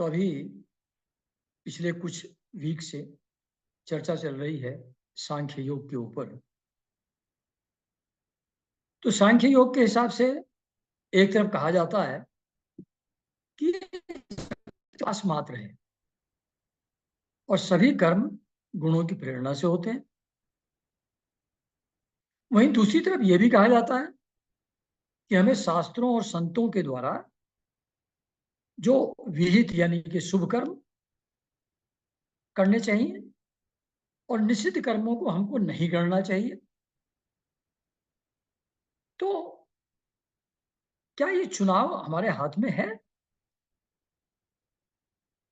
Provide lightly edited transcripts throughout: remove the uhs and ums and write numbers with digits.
तो अभी पिछले कुछ वीक से चर्चा चल रही है सांख्य योग के ऊपर। तो सांख्य योग के हिसाब से एक तरफ कहा जाता है कि विकास मात्र है और सभी कर्म गुणों की प्रेरणा से होते हैं। वहीं दूसरी तरफ यह भी कहा जाता है कि हमें शास्त्रों और संतों के द्वारा जो विहित यानी कि शुभ कर्म करने चाहिए और निषिद्ध कर्मों को हमको नहीं करना चाहिए। तो क्या ये चुनाव हमारे हाथ में है?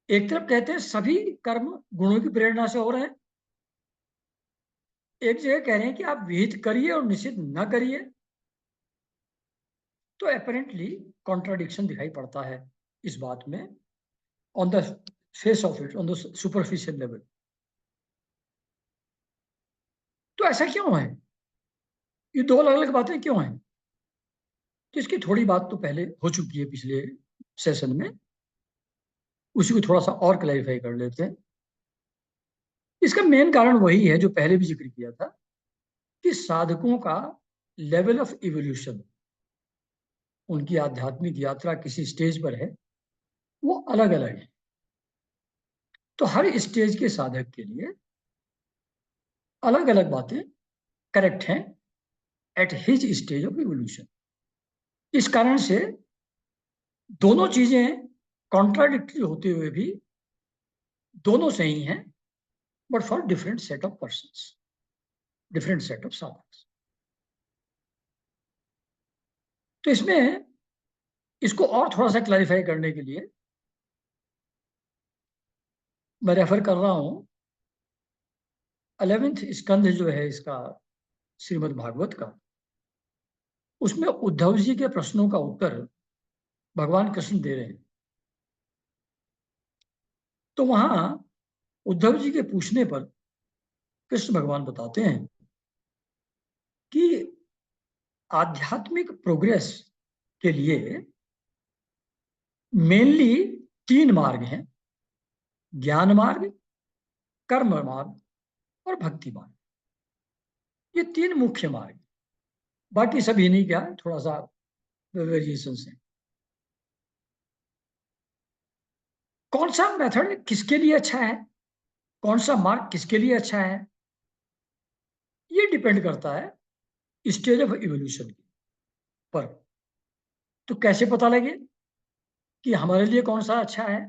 एक तरफ कहते हैं सभी कर्म गुणों की प्रेरणा से हो रहे हैं, एक जगह कह रहे हैं कि आप विहित करिए और निषिद्ध न करिए। तो अपेरेंटली कॉन्ट्राडिक्शन दिखाई पड़ता है इस बात में, on the face of it, on the superficial level. तो ऐसा क्यों है? ये दो अलग अलग बातें क्यों हैं? तो इसकी थोड़ी बात तो पहले हो चुकी है पिछले सेशन में, उसी को थोड़ा सा और क्लैरिफाई कर लेते हैं। इसका मेन कारण वही है जो पहले भी जिक्र किया था कि साधकों का लेवल ऑफ इवोल्यूशन, उनकी आध्यात्मिक यात्रा किसी स्टेज पर है, वो अलग अलग है। तो हर स्टेज के साधक के लिए अलग अलग बातें करेक्ट हैं at his stage of evolution. इस कारण से दोनों चीजें कॉन्ट्राडिक्टरी होते हुए भी दोनों सही हैं, but for different set of persons, different set of साधक्स। तो इसमें इसको और थोड़ा सा क्लैरिफाई करने के लिए मैं रेफर कर रहा हूं 11th स्कंध जो है इसका श्रीमद् भागवत का। उसमें उद्धव जी के प्रश्नों का उत्तर भगवान कृष्ण दे रहे हैं। तो वहां उद्धव जी के पूछने पर कृष्ण भगवान बताते हैं कि आध्यात्मिक प्रोग्रेस के लिए मेनली 3 मार्ग हैं: ज्ञान मार्ग, कर्म मार्ग और भक्ति मार्ग। ये 3 मुख्य मार्ग, बाकी सभी नहीं, क्या थोड़ा सा वेरिएशन है। कौन सा मेथड किसके लिए अच्छा है, कौन सा मार्ग किसके लिए अच्छा है, ये डिपेंड करता है स्टेज ऑफ इवोल्यूशन पर। तो कैसे पता लगे कि हमारे लिए कौन सा अच्छा है,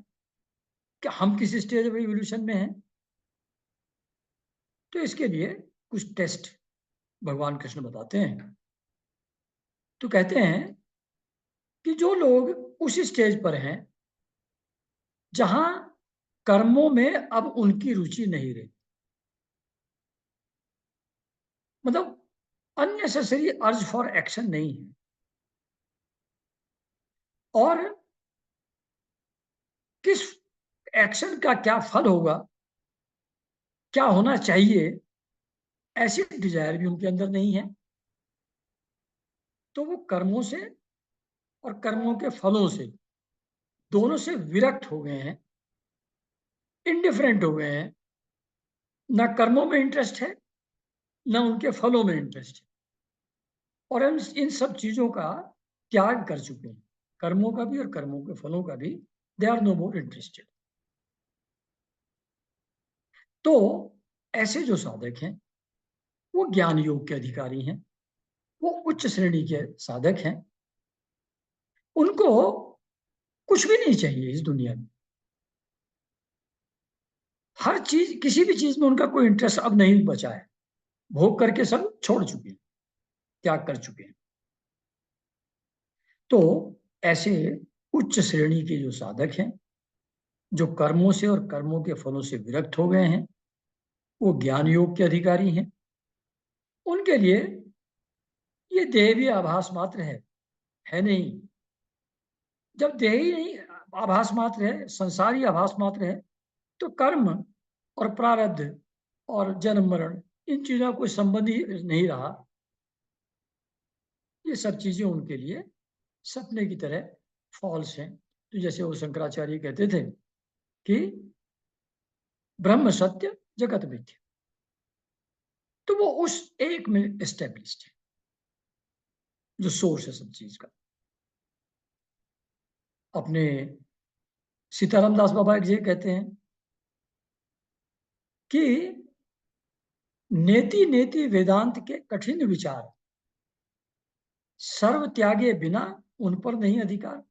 कि हम किस स्टेज ऑफ इवोल्यूशन में हैं? तो इसके लिए कुछ टेस्ट भगवान कृष्ण बताते हैं। तो कहते हैं कि जो लोग उस स्टेज पर हैं जहां कर्मों में अब उनकी रुचि नहीं रही, मतलब अननेसेसरी अर्ज फॉर एक्शन नहीं है, और किस एक्शन का क्या फल होगा, क्या होना चाहिए, ऐसी डिजायर भी उनके अंदर नहीं है, तो वो कर्मों से और कर्मों के फलों से दोनों से विरक्त हो गए हैं, इनडिफरेंट हो गए हैं। ना कर्मों में इंटरेस्ट है, ना उनके फलों में इंटरेस्ट है, और हम इन सब चीजों का त्याग कर चुके हैं, कर्मों का भी और कर्मों के फलों का भी। They are no more interested. तो ऐसे जो साधक हैं वो ज्ञान योग के अधिकारी हैं, वो उच्च श्रेणी के साधक हैं। उनको कुछ भी नहीं चाहिए इस दुनिया में, हर चीज, किसी भी चीज में उनका कोई इंटरेस्ट अब नहीं बचा है, भोग करके सब छोड़ चुके हैं, त्याग कर चुके हैं। तो ऐसे उच्च श्रेणी के जो साधक हैं, जो कर्मों से और कर्मों के फलों से विरक्त हो गए हैं, वो ज्ञान योग के अधिकारी हैं। उनके लिए ये देह भी आभास मात्र है नहीं। जब देह ही नहीं, आभास मात्र है, संसार ही आभास मात्र है, तो कर्म और प्रारब्ध और जन्म मरण, इन चीजों का कोई संबंध ही नहीं रहा। ये सब चीजें उनके लिए सपने की तरह फॉल्स हैं। तो जैसे वो शंकराचार्य कहते थे कि ब्रह्म सत्य जगत मिथ्या। तो वो उस एक में एस्टेब्लिश्ड है, जो सोर्स है सब चीज का। अपने सीताराम दास बाबा जी कहते हैं कि नेति नेति वेदांत के कठिन विचार, सर्व त्यागे बिना उन पर नहीं अधिकार।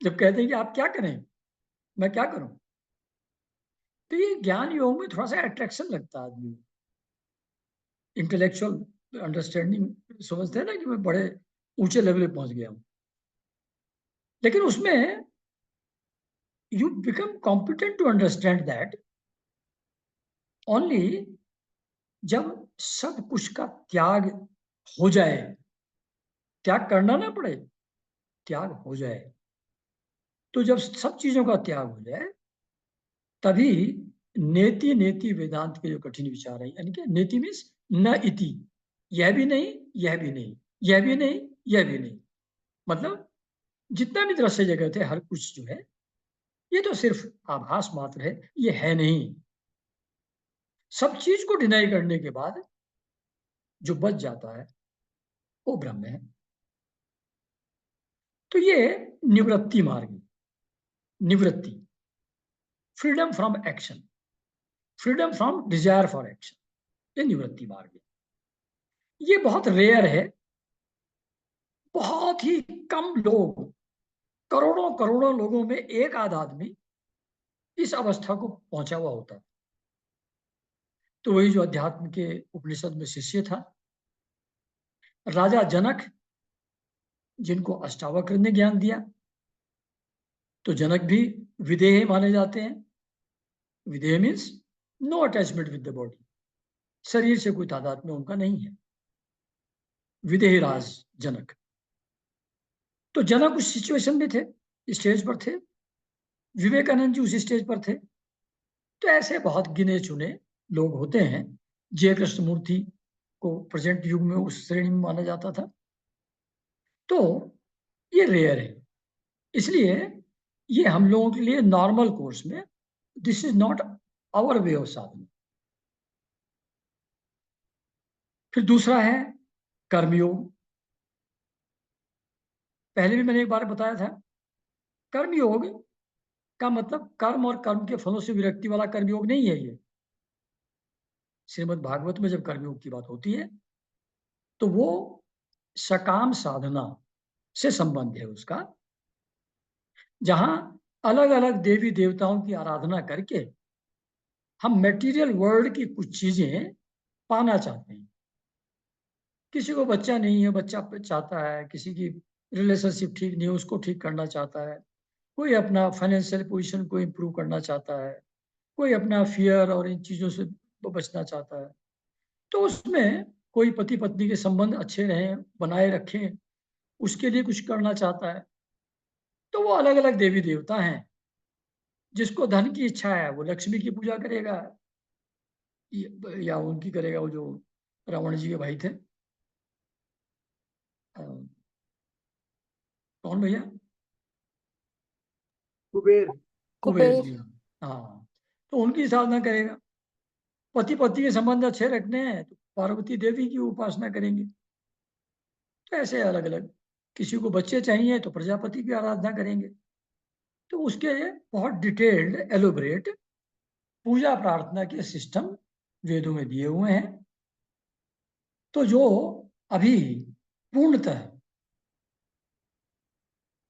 जब कहते हैं कि आप क्या करें, मैं क्या करूं, तो ये ज्ञान योग में थोड़ा सा अट्रैक्शन लगता है आदमी, इंटेलेक्चुअल अंडरस्टैंडिंग समझते हैं ना कि मैं बड़े ऊंचे लेवल पे पहुंच गया हूं। लेकिन उसमें you become competent to understand that only जब सब कुछ का त्याग हो जाए, त्याग करना ना पड़े, त्याग हो जाए। तो जब सब चीजों का त्याग हो जाए, तभी नेति नेति वेदांत के जो कठिन विचार है, यानी कि नेति मीन्स न इति, यह भी नहीं, यह भी नहीं, यह भी नहीं, यह भी नहीं, मतलब जितना भी दृश्य जगत है, हर कुछ जो है, ये तो सिर्फ आभास मात्र है, ये है नहीं। सब चीज को डिनाई करने के बाद जो बच जाता है वो ब्रह्म है। तो ये निवृत्ति मार्ग, निवृत्ति, freedom from action, freedom from desire for action, ये निवृत्ति मार्ग है। ये बहुत रेयर है, बहुत ही कम लोग, करोड़ों करोड़ों लोगों में एक आध आदमी इस अवस्था को पहुंचा हुआ होता है। तो वही जो अध्यात्म के उपनिषद में शिष्य था, राजा जनक, जिनको अष्टावक्र ने ज्ञान दिया, तो जनक भी विदेह माने जाते हैं। विदेह means no attachment with the body, शरीर से कोई तादात्म्य उनका नहीं है, विदेह राज जनक। तो जनक उस सिचुएशन में थे, स्टेज पर थे, विवेकानंद जी उस स्टेज पर थे। तो ऐसे बहुत गिने चुने लोग होते हैं। जय कृष्णमूर्ति को प्रेजेंट युग में उस श्रेणी में माना जाता था। तो ये रेयर है, इसलिए ये हम लोगों के लिए नॉर्मल कोर्स में, this is not our way of sadhana. फिर दूसरा है कर्मयोग। पहले भी मैंने एक बार बताया था, कर्मयोग का मतलब कर्म और कर्म के फलों से विरक्ति वाला कर्मयोग नहीं है। ये श्रीमद् भागवत में जब कर्मयोग की बात होती है, तो वो सकाम साधना से संबंध है उसका, जहां अलग अलग देवी देवताओं की आराधना करके हम मटेरियल वर्ल्ड की कुछ चीजें पाना चाहते हैं। किसी को बच्चा नहीं है, बच्चा चाहता है, किसी की रिलेशनशिप ठीक नहीं है, उसको ठीक करना चाहता है, कोई अपना फाइनेंशियल पोजीशन को इम्प्रूव करना चाहता है, कोई अपना फियर और इन चीज़ों से बचना चाहता है। तो उसमें कोई पति पत्नी के संबंध अच्छे रहें, बनाए रखें, उसके लिए कुछ करना चाहता है। तो वो अलग अलग देवी देवता हैं। जिसको धन की इच्छा है वो लक्ष्मी की पूजा करेगा, या उनकी करेगा, वो जो रावण जी के भाई थे, अ, कौन भैया, कुबेर। कुबेर जी। हाँ, तो उनकी साधना करेगा। पति पत्नी के संबंध अच्छे रखने हैं तो पार्वती देवी की उपासना करेंगे। तो ऐसे अलग अलग, किसी को बच्चे चाहिए तो प्रजापति की आराधना करेंगे। तो उसके बहुत डिटेल्ड एलोबरेट पूजा प्रार्थना के सिस्टम वेदों में दिए हुए हैं। तो जो अभी पूर्णतः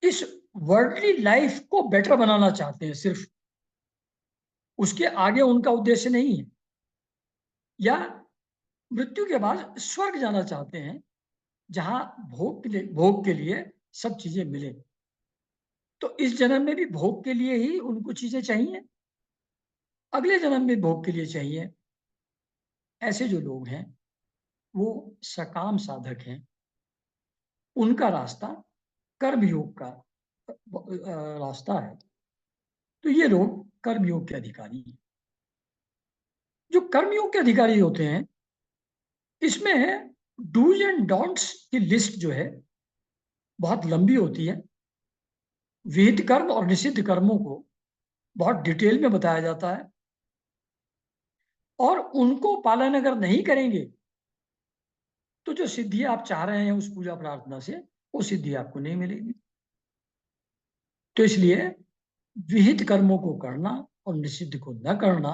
इस वर्ल्डली लाइफ को बेटर बनाना चाहते हैं, सिर्फ उसके आगे उनका उद्देश्य नहीं है, या मृत्यु के बाद स्वर्ग जाना चाहते हैं, जहां भोग के लिए सब चीजें मिले। तो इस जन्म में भी भोग के लिए ही उनको चीजें चाहिए, अगले जन्म में भोग के लिए चाहिए। ऐसे जो लोग हैं वो सकाम साधक हैं, उनका रास्ता कर्मयोग का रास्ता है। तो ये लोग कर्मयोग के अधिकारी हैं। जो कर्मयोग के अधिकारी होते हैं, इसमें डूज एंड डोंट्स की लिस्ट जो है बहुत लंबी होती है। विहित कर्म और निषिद्ध कर्मों को बहुत डिटेल में बताया जाता है, और उनको पालन अगर नहीं करेंगे तो जो सिद्धि आप चाह रहे हैं उस पूजा प्रार्थना से, वो सिद्धि आपको नहीं मिलेगी। तो इसलिए विहित कर्मों को करना और निषिद्ध को न करना,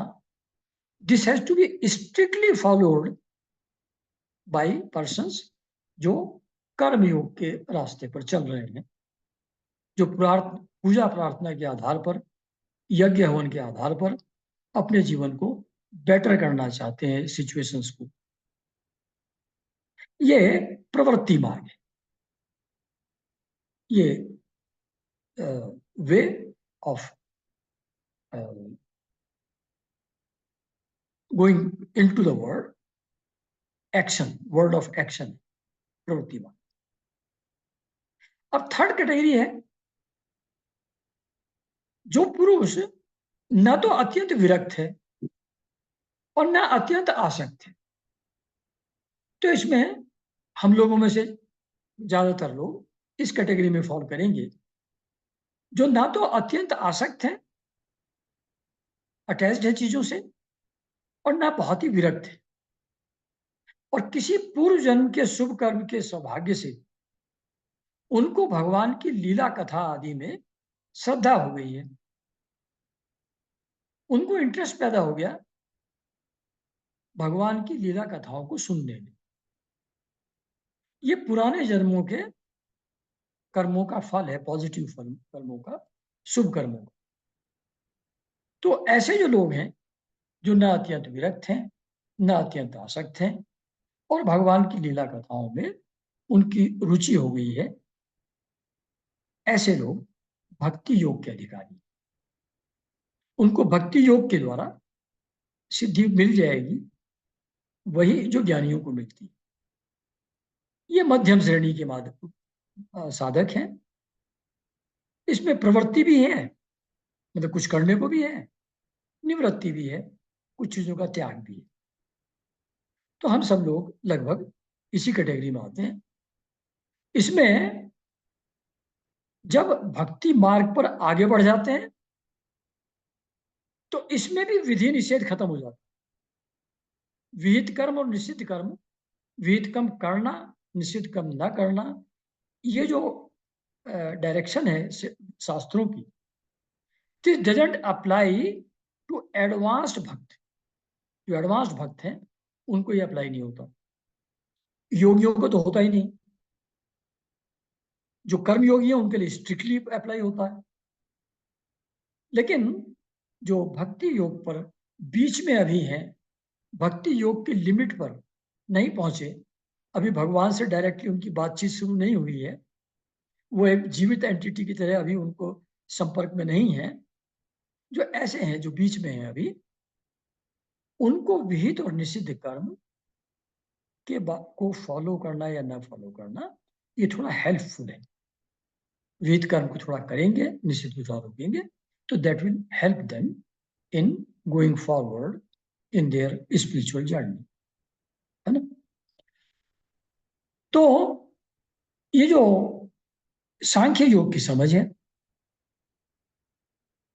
this has to be strictly followed by persons जो कर्मयोग के रास्ते पर चल रहे हैं, जो पूजा प्रार्थना के आधार पर, यज्ञ हवन के आधार पर अपने जीवन को बेटर करना चाहते हैं, सिचुएशंस को। ये प्रवृत्ति मार्ग है, ये way of going into the world, action, world of action, प्रवृत्ति मार्ग। अब थर्ड कैटेगरी है जो पुरुष न तो अत्यंत विरक्त है और न अत्यंत आसक्त है। तो इसमें हम लोगों में से ज्यादातर लोग इस कैटेगरी में फॉल करेंगे, जो ना तो अत्यंत आसक्त है, अटैच्ड है चीजों से, और ना बहुत ही विरक्त है, और किसी पूर्व जन्म के शुभ कर्म के सौभाग्य से उनको भगवान की लीला कथा आदि में श्रद्धा हो गई है, उनको इंटरेस्ट पैदा हो गया भगवान की लीला कथाओं को सुनने में। ये पुराने जन्मों के कर्मों का फल है, पॉजिटिव फल कर्मों का, शुभ कर्मों का। तो ऐसे जो लोग हैं जो न अत्यंत विरक्त हैं, न अत्यंत आसक्त हैं, और भगवान की लीला कथाओं में उनकी रुचि हो गई है, ऐसे लोग भक्ति योग के अधिकारी, उनको भक्ति योग के द्वारा सिद्धि मिल जाएगी, वही जो ज्ञानियों को मिलती है। ये मध्यम श्रेणी के साधक हैं। इसमें प्रवृत्ति भी है, मतलब कुछ करने को भी है, निवृत्ति भी है, कुछ चीजों का त्याग भी है। तो हम सब लोग लगभग इसी कैटेगरी में आते हैं। इसमें जब भक्ति मार्ग पर आगे बढ़ जाते हैं तो इसमें भी विधि निषेध खत्म हो जाता है। विहित कर्म और निषिद्ध कर्म, विहित कर्म करना, निषिद्ध कर्म ना करना, ये जो डायरेक्शन है शास्त्रों की, this doesn't apply to advanced bhakta. जो एडवांस्ड भक्त हैं उनको ये अप्लाई नहीं होता, योगियों को तो होता ही नहीं। जो कर्म योगी है उनके लिए स्ट्रिक्टली अप्लाई होता है, लेकिन जो भक्ति योग पर बीच में अभी हैं, भक्ति योग की लिमिट पर नहीं पहुंचे, अभी भगवान से डायरेक्टली उनकी बातचीत शुरू नहीं हुई है, वो एक जीवित एंटिटी की तरह अभी उनको संपर्क में नहीं है, जो ऐसे हैं जो बीच में हैं अभी, उनको विहित और निषिद्ध कर्म के को फॉलो करना या ना फॉलो करना, ये थोड़ा हेल्पफुल है। विहित कर्म को थोड़ा करेंगे, निषिद्ध को थोड़ा रोकेंगे, तो that will help them in going forward in their spiritual journey, है ना। तो ये जो सांख्य योग की समझ है,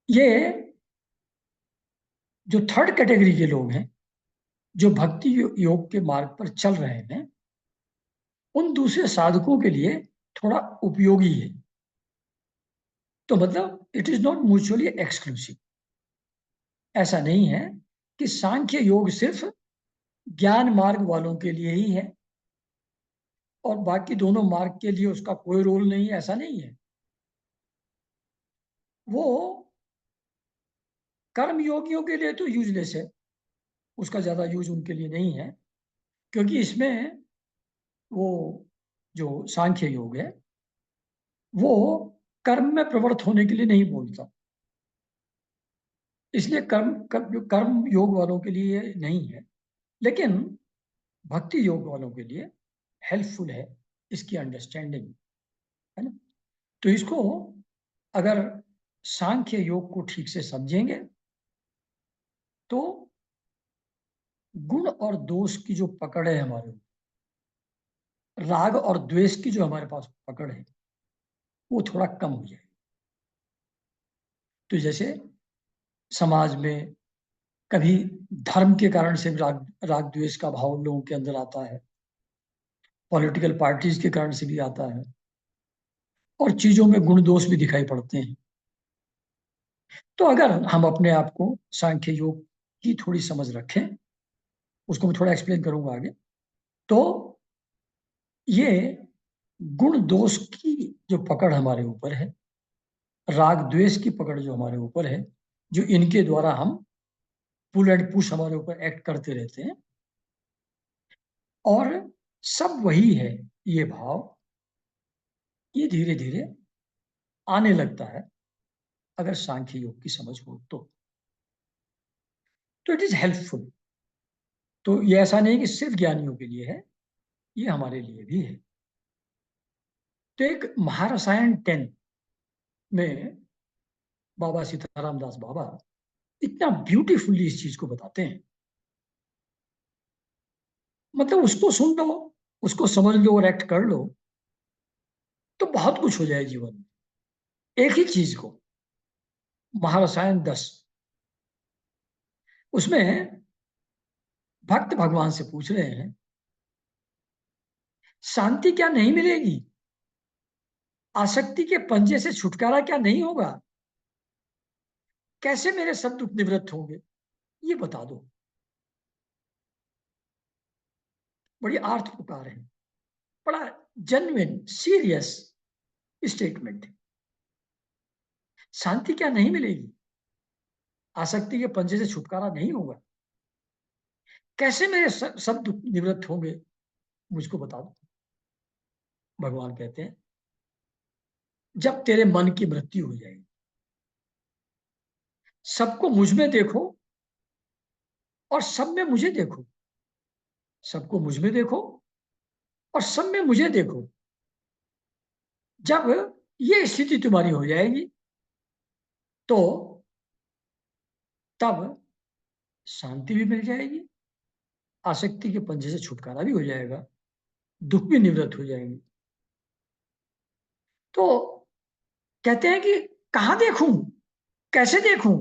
ये जो थर्ड कैटेगरी के लोग हैं जो भक्ति योग के मार्ग पर चल रहे हैं, उन दूसरे साधकों के लिए थोड़ा उपयोगी है। तो मतलब it is not mutually exclusive. ऐसा नहीं है कि सांख्य योग सिर्फ ज्ञान मार्ग वालों के लिए ही है और बाकी दोनों मार्ग के लिए उसका कोई रोल नहीं है, ऐसा नहीं है। वो कर्म योगियों के लिए तो यूजलेस है, उसका ज्यादा यूज उनके लिए नहीं है, क्योंकि इसमें वो जो सांख्य योग है वो कर्म में प्रवृत्त होने के लिए नहीं बोलता, इसलिए कर्म योग वालों के लिए नहीं है। लेकिन भक्ति योग वालों के लिए हेल्पफुल है इसकी अंडरस्टैंडिंग, है ना। तो इसको अगर सांख्य योग को ठीक से समझेंगे तो गुण और दोष की जो पकड़ है हमारे, राग और द्वेष की जो हमारे पास पकड़ है, वो थोड़ा कम हो जाएगी। तो जैसे समाज में, कभी धर्म के कारण से राग द्वेष का भाव लोगों के अंदर आता है, पॉलिटिकल पार्टीज के कारण से भी आता है, और चीजों में गुण दोष भी दिखाई पड़ते हैं। तो अगर हम अपने आप को सांख्य योग की थोड़ी समझ रखें, उसको मैं थोड़ा एक्सप्लेन करूंगा आगे, तो ये गुण दोष की जो पकड़ हमारे ऊपर है, राग द्वेष की पकड़ जो हमारे ऊपर है, जो इनके द्वारा हम पुल एंड पुश हमारे ऊपर एक्ट करते रहते हैं, और सब वही है, ये भाव ये धीरे धीरे आने लगता है अगर सांख्य योग की समझ हो तो इट इज हेल्पफुल। तो ये ऐसा नहीं कि सिर्फ ज्ञानियों के लिए है, ये हमारे लिए भी है। तो एक महारसायन 10 में बाबा सीताराम दास बाबा इतना ब्यूटीफुली इस चीज को बताते हैं, मतलब उसको सुन लो, उसको समझ लो और एक्ट कर लो, तो बहुत कुछ हो जाए जीवन में। एक ही चीज को, महारसायन 10, उसमें भक्त भगवान से पूछ रहे हैं, शांति क्या नहीं मिलेगी? आसक्ति के पंजे से छुटकारा क्या नहीं होगा? कैसे मेरे सब दुख निवृत्त होंगे, ये बता दो। बड़ी आर्थ पुकार है, बड़ा जेन्युइन सीरियस स्टेटमेंट। शांति क्या नहीं मिलेगी? आसक्ति के पंजे से छुटकारा नहीं होगा? कैसे मेरे सब दुख निवृत्त होंगे, मुझको बता दो। भगवान कहते हैं, जब तेरे मन की मृत्यु हो जाएगी, सबको मुझ में देखो और सब में मुझे देखो, सबको मुझ में देखो और सब में मुझे देखो। जब ये स्थिति तुम्हारी हो जाएगी, तो तब शांति भी मिल जाएगी, आसक्ति के पंजे से छुटकारा भी हो जाएगा, दुख भी निवृत्त हो जाएंगे। तो कहते हैं कि कहां देखूं, कैसे देखूं,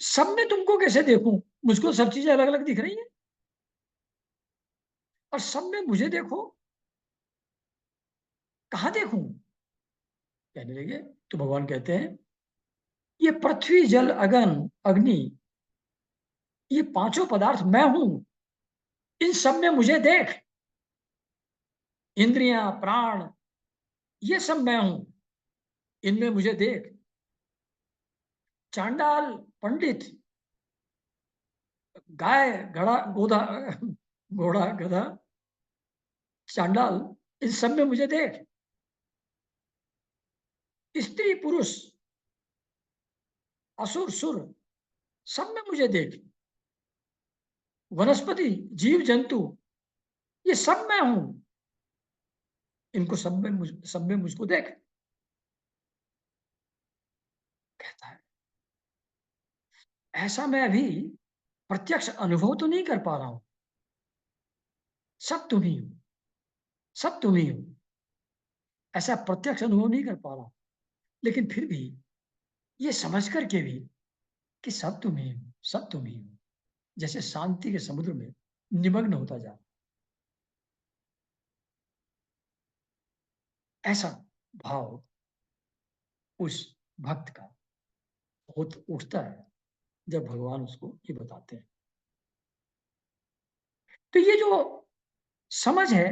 सब में तुमको कैसे देखूं? मुझको सब चीजें अलग अलग दिख रही हैं, और सब में मुझे देखो, कहां देखूं? कहने लगे, तो भगवान कहते हैं, ये पृथ्वी जल अगन अग्नि, ये पांचों पदार्थ मैं हूं, इन सब में मुझे देख। इंद्रियां, प्राण, ये सब मैं हूं, इनमें मुझे देख। चांडाल, पंडित, गाय, घड़ा, गोधा, घोड़ा, गधा, चांडाल, इन सब में मुझे देख। स्त्री, पुरुष, असुर, सुर, सब में मुझे देख। वनस्पति, जीव, जंतु, ये सब मैं हूं, इनको सब में मुझको देख, कहता है। ऐसा मैं अभी प्रत्यक्ष अनुभव तो नहीं कर पा रहा हूं, सब तुम ही हो, सब तुम ही हो, ऐसा प्रत्यक्ष अनुभव नहीं कर पा रहा हूं, लेकिन फिर भी ये समझ करके भी कि सब तुम ही हो, सब तुम ही हो, जैसे शांति के समुद्र में निमग्न होता जा, ऐसा भाव उस भक्त का उठता है जब भगवान उसको ये बताते हैं। तो ये जो समझ है,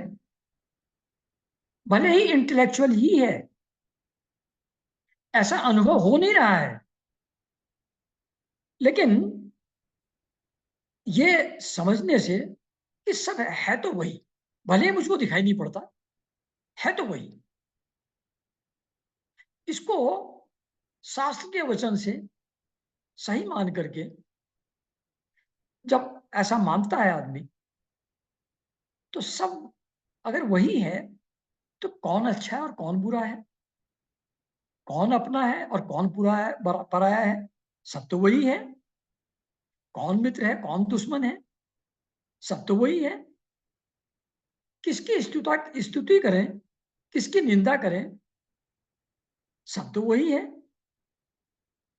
भले ही इंटेलेक्चुअल ही है, ऐसा अनुभव हो नहीं रहा है, लेकिन ये समझने से कि सब है तो वही, भले ही मुझको दिखाई नहीं पड़ता, है तो वही, इसको शास्त्र के वचन से सही मान करके जब ऐसा मानता है आदमी, तो सब अगर वही है, तो कौन अच्छा है और कौन बुरा है, कौन अपना है और कौन पूरा है, पराया है, सब तो वही है। कौन मित्र है कौन दुश्मन है, सब तो वही है। किसकी स्तुति करें, किसकी निंदा करें, सब तो वही है।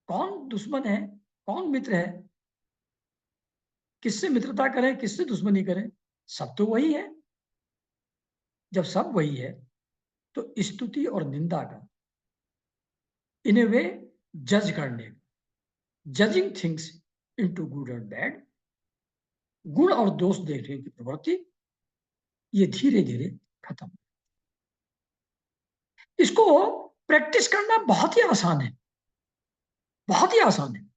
कौन दुश्मन है, कौन मित्र है, किससे मित्रता करें, किससे दुश्मनी करें, सब तो वही है। जब सब वही है तो स्तुति और निंदा का इन ए वे जज करने, जजिंग थिंग्स इनटू गुड और बैड, गुण और दोष देखने की प्रवृत्ति, ये धीरे धीरे खत्म। इसको प्रैक्टिस करना बहुत ही आसान है, बहुत ही आसान है।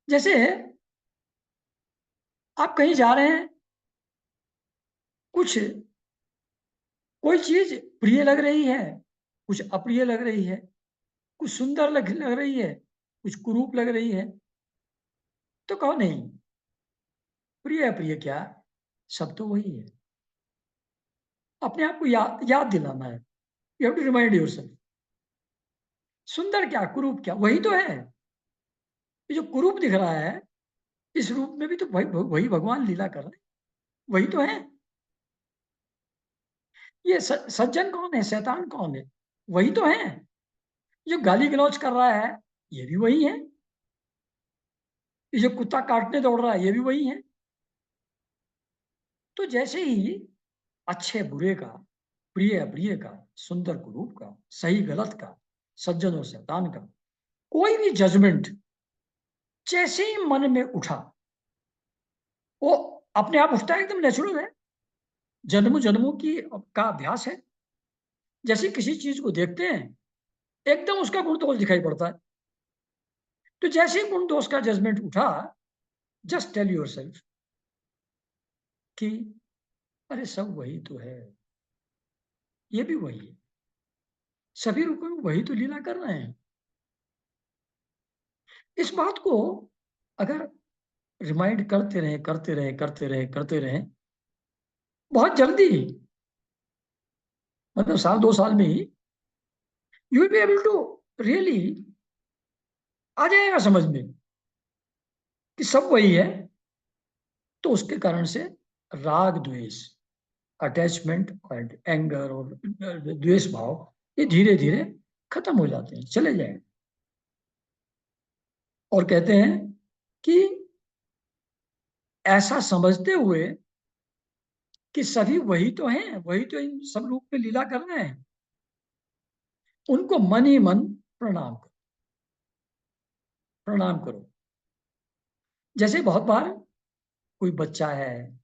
जैसे आप कहीं जा रहे हैं, कुछ कोई चीज प्रिय लग रही है, कुछ अप्रिय लग रही है, कुछ सुंदर लग रही है, कुछ कुरूप लग रही है, तो कहो नहीं, प्रिय अप्रिय क्या, सब तो वही है। अपने आप को याद दिलाना है। You have to remind yourself, सुंदर क्या कुरूप क्या वही तो है। ये जो कुरूप दिख रहा है, इस रूप में भी तो वही भगवान लीला कर रहे हैं, वही तो है। ये सज्जन कौन है, शैतान कौन है, वही तो है। जो गाली गलौज कर रहा है, ये भी वही है। ये जो कुत्ता काटने दौड़ रहा है, ये भी वही है। तो जैसे ही अच्छे बुरे का, प्रिय अप्रिय का, सुंदर कुरूप का, सही गलत का, सज्जन और शैतान का कोई भी जजमेंट जैसे ही मन में उठा, वो अपने आप उठता है, एकदम नेचुरल है, जन्मों जन्मों की का अभ्यास है। जैसे किसी चीज को देखते हैं, एकदम उसका गुण दोष दिखाई पड़ता है। तो जैसे ही गुण दोष का जजमेंट उठा, जस्ट टेल योर सेल्फ कि अरे सब वही तो है, ये भी वही है, सभी रूपों में वही तो लीला कर रहे हैं। इस बात को अगर रिमाइंड करते रहे करते रहे करते रहे करते रहे, बहुत जल्दी, मतलब साल 2 साल में ही you will be able to really, आ जाएगा समझ में कि सब वही है। तो उसके कारण से राग द्वेष, अटैचमेंट एंड एंगर और द्वेष भाव, ये धीरे धीरे खत्म हो जाते हैं, चले जाए। और कहते हैं कि ऐसा समझते हुए कि सभी वही तो हैं, वही तो इन सब रूप में लीला कर रहे हैं, उनको मन ही मन प्रणाम करो, प्रणाम करो। जैसे बहुत बार कोई बच्चा है,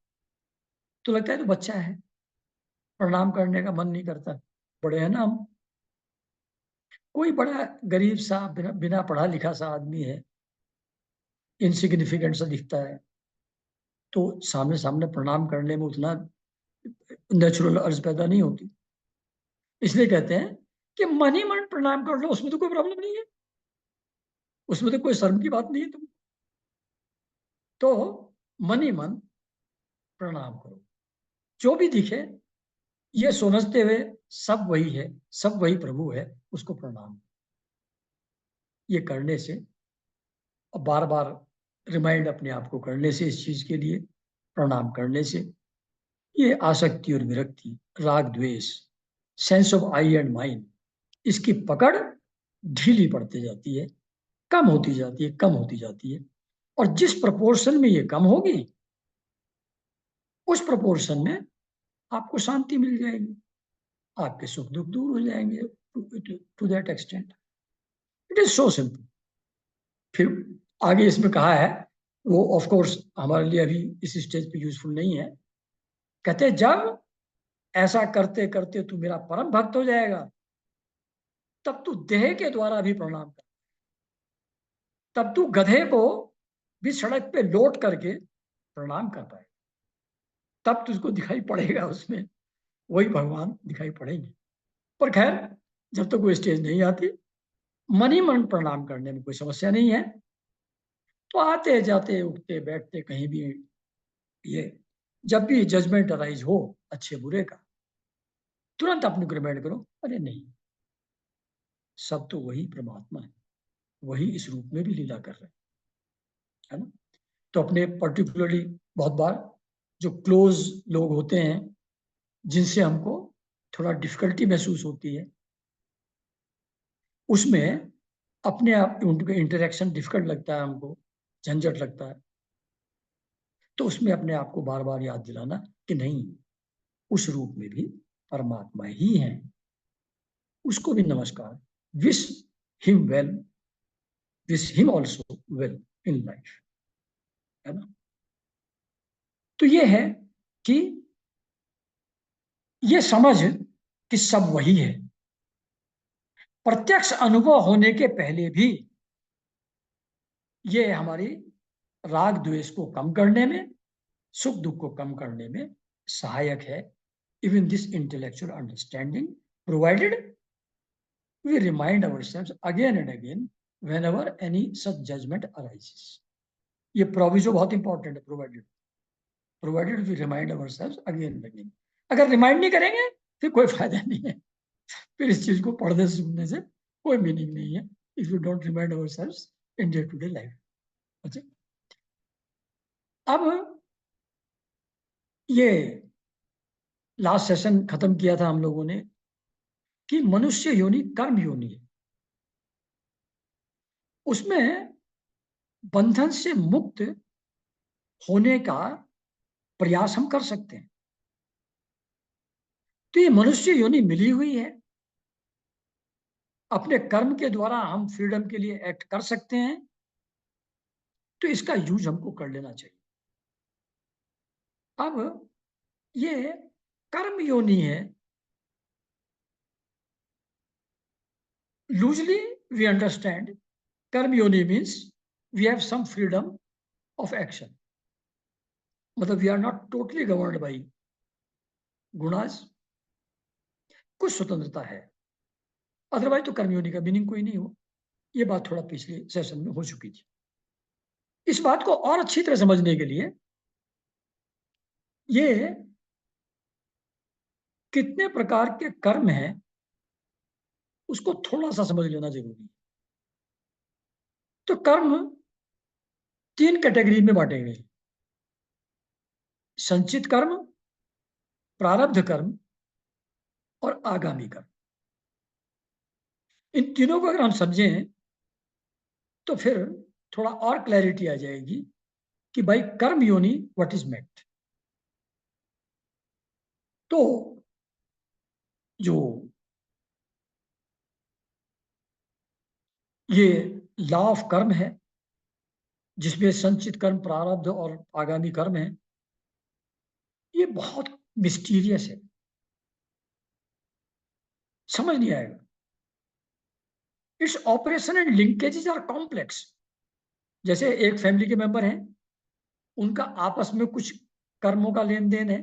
तो लगता है तो बच्चा है, प्रणाम करने का मन नहीं करता, बड़े हैं ना हम। कोई बड़ा गरीब सा बिना पढ़ा लिखा सा आदमी है, इनसिग्निफिकेंट सा दिखता है, तो सामने सामने प्रणाम करने में उतना नेचुरल अर्ज पैदा नहीं होती। इसलिए कहते हैं कि मन ही मन प्रणाम कर लो, उसमें तो कोई प्रॉब्लम नहीं है, उसमें तो कोई शर्म की बात नहीं है। तुम तो मन ही मन प्रणाम करो, जो भी दिखे, ये समझते हुए सब वही है, सब वही प्रभु है, उसको प्रणाम। ये करने से और बार बार रिमाइंड अपने आप को करने से, इस चीज के लिए प्रणाम करने से, ये आसक्ति और विरक्ति, राग द्वेष, sense of I and mind, इसकी पकड़ ढीली पड़ती जाती है, कम होती जाती है, कम होती जाती है। और जिस प्रपोर्शन में ये कम होगी, उस प्रपोर्शन में आपको शांति मिल जाएगी, आपके सुख दुख दूर हो जाएंगे, to that extent. It is so simple. फिर आगे इसमें कहा है, वो ऑफ कोर्स हमारे लिए अभी इस स्टेज पे यूजफुल नहीं है। कहते जब ऐसा करते करते तू मेरा परम भक्त हो जाएगा, तब तू देह के द्वारा भी प्रणाम कर, तब तू गधे को भी सड़क पे लौट करके प्रणाम कर पाए, तब तुझको दिखाई पड़ेगा उसमें, वही भगवान दिखाई पड़ेंगे। पर खैर, जब तक वो स्टेज नहीं आती, मन ही मन प्रणाम करने में कोई समस्या नहीं है। तो आते जाते उठते बैठते कहीं भी, ये जब भी जजमेंट अराइज हो अच्छे बुरे का, तुरंत अपने को रिमाइंड करो, अरे नहीं, सब तो वही परमात्मा है, वही इस रूप में भी लीला कर रहे हैं, है ना। तो अपने पर्टिकुलरली बहुत बार जो क्लोज लोग होते हैं, जिनसे हमको थोड़ा डिफिकल्टी महसूस होती है, उसमें अपने आप उनके इंटरेक्शन डिफिकल्ट लगता है, हमको झंझट लगता है, तो उसमें अपने आप को बार बार याद दिलाना कि नहीं, उस रूप में भी परमात्मा ही है, उसको भी नमस्कार, wish him well, wish him also well in life, है ना। तो ये है कि ये समझ कि सब वही है, प्रत्यक्ष अनुभव होने के पहले भी ये हमारी राग द्वेष को कम करने में, सुख दुख को कम करने में सहायक है। Even this intellectual understanding provided we remind ourselves again and again whenever any such judgment arises. ये प्रोविजो बहुत इंपॉर्टेंट है, provided we remind ourselves again and again. अगर रिमाइंड नहीं करेंगे फिर कोई फायदा नहीं है, फिर इस चीज को पढ़ने सुनने से कोई मीनिंग नहीं है, if you don't remind ourselves in day to day life. अच्छा, अब ये लास्ट सेशन खत्म किया था हम लोगों ने कि मनुष्य योनि कर्म योनि है, उसमें बंधन से मुक्त होने का प्रयास हम कर सकते हैं। तो ये मनुष्य योनि मिली हुई है, अपने कर्म के द्वारा हम फ्रीडम के लिए एक्ट कर सकते हैं, तो इसका यूज हमको कर लेना चाहिए। अब ये कर्म योनि है, loosely we understand karma yoni means we have some freedom of action, मतलब we are not totally governed by gunas, कुछ स्वतंत्रता है, अदरवाइज तो कर्मयोनि का मीनिंग कोई नहीं हो। ये बात थोड़ा पिछले सेशन में हो चुकी थी। इस बात को और अच्छी तरह समझने के लिए ये कितने प्रकार के कर्म हैं उसको थोड़ा सा समझ लेना जरूरी है। तो कर्म 3 कैटेगरी में बांटे गए, संचित कर्म, प्रारब्ध कर्म और आगामी कर्म। इन तीनों को अगर हम समझें तो फिर थोड़ा और क्लैरिटी आ जाएगी कि भाई कर्म योनि व्हाट इज मेंट। तो जो ये लॉ ऑफ कर्म है, जिसमें संचित कर्म, प्रारब्ध और आगामी कर्म है, ये बहुत मिस्टीरियस है, समझ नहीं आएगा। Its operation and linkages are complex. जैसे एक फैमिली के मेंबर हैं, उनका आपस में कुछ कर्मों का लेन देन है,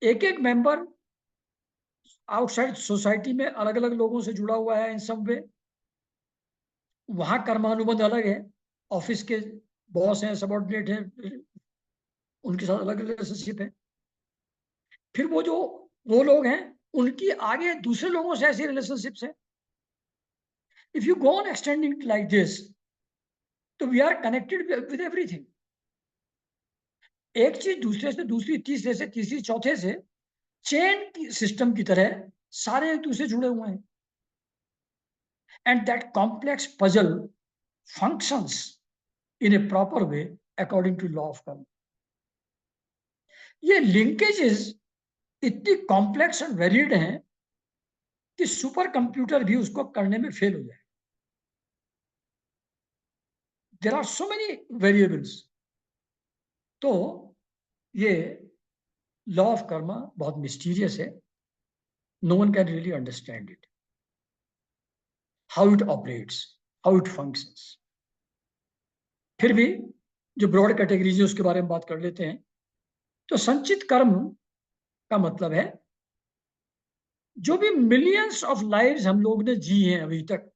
एक एक मेंबर आउटसाइड सोसाइटी में अलग अलग लोगों से जुड़ा हुआ है इन सब वे, वहां कर्मानुबंध अलग है, ऑफिस के बॉस हैं, सबॉर्डिनेट हैं, उनके साथ अलग रिलेशनशिप है। फिर वो लोग हैं, उनकी आगे दूसरे लोगों से ऐसी रिलेशनशिप्स है। If you go on extending like this, तो we are connected with everything. एक चीज दूसरे से दूसरी, तीसरे से तीसरी, चौथे से, चेन सिस्टम की तरह सारे एक दूसरे जुड़े हुए हैं। And that complex puzzle functions in a proper way according to law of karma. ये लिंकेजेस इतनी कॉम्प्लेक्स एंड वेरिड हैं कि सुपर कंप्यूटर भी उसको करने में फेल हो जाए। There are so many variables. तो ये लॉ ऑफ कर्मा बहुत मिस्टीरियस है, no one can really understand it, how it operates, how it functions. फिर भी जो ब्रॉड कैटेगरीज है उसके बारे में बात कर लेते हैं। तो संचित कर्म का मतलब है जो भी मिलियंस ऑफ लाइव्स हम लोग ने जी हैं अभी तक,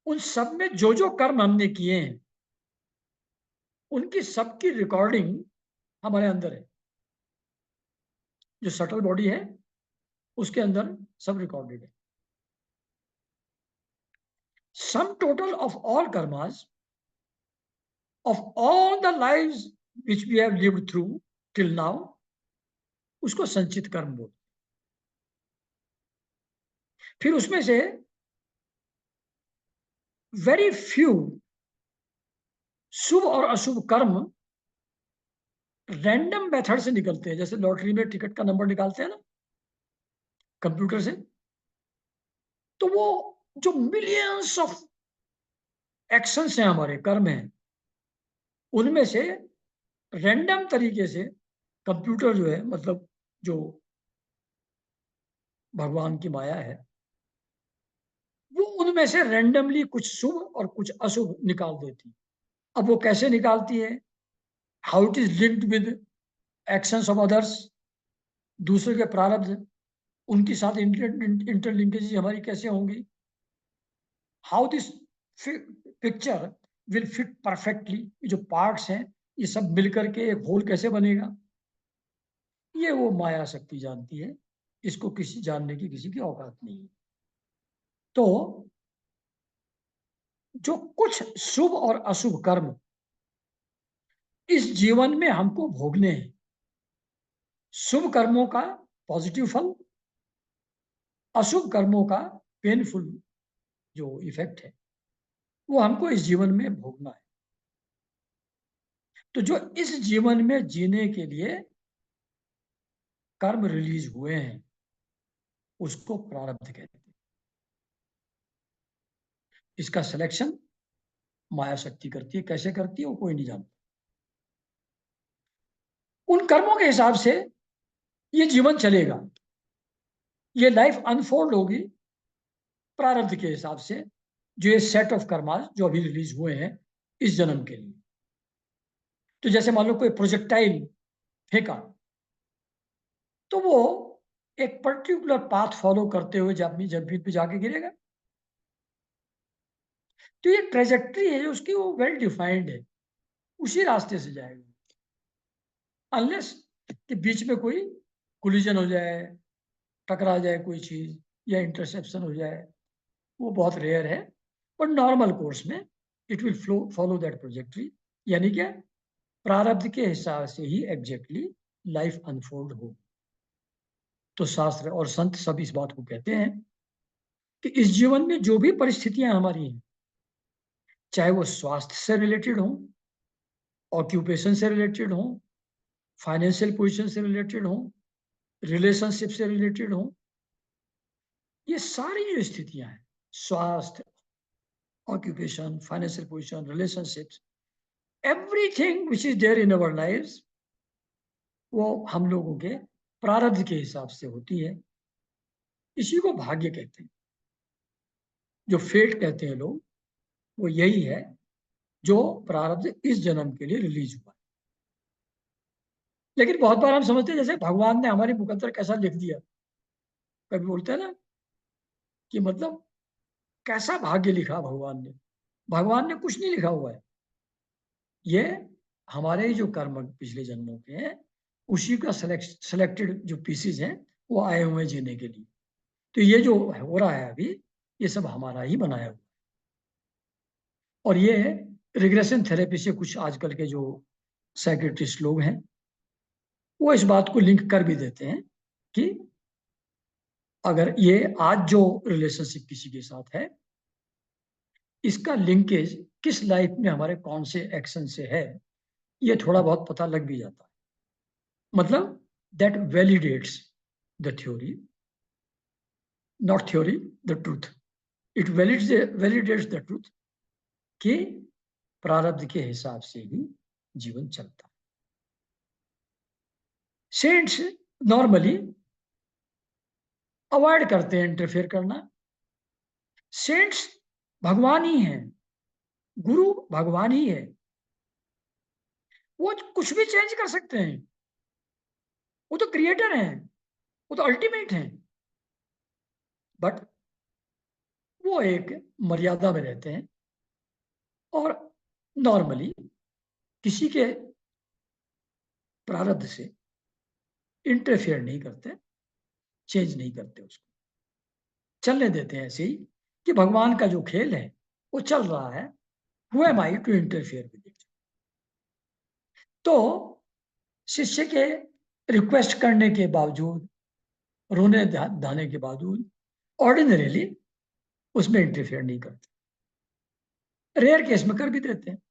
उन सब में जो जो कर्म हमने किए हैं उनकी सबकी रिकॉर्डिंग हमारे अंदर है। जो सटल बॉडी है उसके अंदर सब रिकॉर्डेड है। Sum total of all karmas of all the lives which we have lived through till now, उसको संचित कर्म बोलते। फिर उसमें से वेरी फ्यू शुभ और अशुभ कर्म रैंडम मेथड से निकलते हैं, जैसे लॉटरी में टिकट का नंबर निकालते हैं ना कंप्यूटर से, तो वो जो मिलियंस ऑफ एक्शंस हैं, हमारे कर्म हैं, उनमें से रैंडम तरीके से कंप्यूटर जो है, मतलब जो भगवान की माया है, वो उनमें से रैंडमली कुछ शुभ और कुछ अशुभ निकाल देती। अब वो कैसे निकालती है, how it is linked with actions of others, दूसरे के प्रारब्ध, उनके साथ इंटरलिंकेज हमारी कैसे होंगी, how this picture will fit perfectly, जो पार्ट्स हैं ये सब मिलकर के एक होल कैसे बनेगा, ये वो माया शक्ति जानती है। इसको किसी जानने की किसी की औकात नहीं है। तो जो कुछ शुभ और अशुभ कर्म इस जीवन में हमको भोगने हैं, शुभ कर्मों का पॉजिटिव फल, अशुभ कर्मों का पेनफुल जो इफेक्ट है, वो हमको इस जीवन में भोगना है। तो जो इस जीवन में जीने के लिए कर्म रिलीज हुए हैं, उसको प्रारब्ध कहते हैं। इसका सिलेक्शन माया शक्ति करती है। कैसे करती है वो कोई नहीं जानता। उन कर्मों के हिसाब से ये जीवन चलेगा, ये लाइफ अनफोल्ड होगी प्रारब्ध के हिसाब से, जो ये सेट ऑफ कर्मा जो अभी रिलीज हुए हैं इस जन्म के लिए। तो जैसे मान लो कोई प्रोजेक्टाइल फेंका, तो वो एक पर्टिकुलर पाथ फॉलो करते हुए जमीन पे जाके गिरेगा। तो ये ट्रेजेक्ट्री है जो उसकी, वो वेल डिफाइंड है, उसी रास्ते से जाएगा, अनलेस कि बीच में कोई कोलिजन हो जाए, टकरा जाए कोई चीज, या इंटरसेप्शन हो जाए, वो बहुत रेयर है। पर नॉर्मल कोर्स में इट विल फॉलो दैट प्रोजेक्ट्री, यानी क्या, प्रारब्ध के हिसाब से ही एग्जैक्टली लाइफ अनफोल्ड हो। तो शास्त्र और संत सब इस बात को कहते हैं कि इस जीवन में जो भी परिस्थितियां हमारी हैं, चाहे वो स्वास्थ्य से रिलेटेड हो, ऑक्यूपेशन से रिलेटेड हो, फाइनेंशियल पोजीशन से रिलेटेड हो, रिलेशनशिप से रिलेटेड हो, ये सारी जो स्थितियां हैं, स्वास्थ्य, occupation, financial position, relationships, everything which is there in our lives, वो हम लोगों के प्रारब्ध के हिसाब से होती है। इसी को भाग्य कहते हैं, जो फेट कहते हैं लोग, वो यही है जो प्रारब्ध इस जन्म के लिए रिलीज हुआ। लेकिन बहुत बार हम समझते हैं जैसे भगवान ने हमारे मुकद्दर कैसा लिख दिया। कभी बोलते हैं ना कि मतलब कैसा भाग्य लिखा भगवान ने। भगवान ने कुछ नहीं लिखा हुआ है, ये हमारे जो कर्म पिछले जन्मों के हैं, उसी का सेलेक्टेड जो पीसीज हैं, वो आए हुए हैं जीने के लिए। तो ये जो हो रहा है अभी, ये सब हमारा ही बनाया हुआ। और ये रिग्रेशन थेरेपी से कुछ आजकल के जो साइकेट्रिस्ट लोग हैं, वो इस बात को लिंक कर भी देते हैं कि अगर ये आज जो रिलेशनशिप किसी के साथ है, इसका लिंकेज किस लाइफ में हमारे कौन से एक्शन से है, ये थोड़ा बहुत पता लग भी जाता है। मतलब that validates the theory, not theory, the truth. It validates the truth कि प्रारब्ध के हिसाब से ही जीवन चलता है। सेंट्स नॉर्मली अवॉइड करते हैं इंटरफेयर करना। सेंट्स भगवान ही हैं, गुरु भगवान ही है, वो कुछ भी चेंज कर सकते हैं, वो तो क्रिएटर हैं, वो तो अल्टीमेट हैं। बट वो एक मर्यादा में रहते हैं और नॉर्मली किसी के प्रारब्ध से इंटरफेयर नहीं करते, चेंज नहीं करते, उसको चलने देते हैं ऐसे ही कि भगवान का जो खेल है वो चल रहा है। Who am I to interfere with it. तो शिष्य के रिक्वेस्ट करने के बावजूद, रोने धाने के बावजूद, ऑर्डिनरीली उसमें इंटरफेयर नहीं करते। रेयर केस में कर भी देते हैं।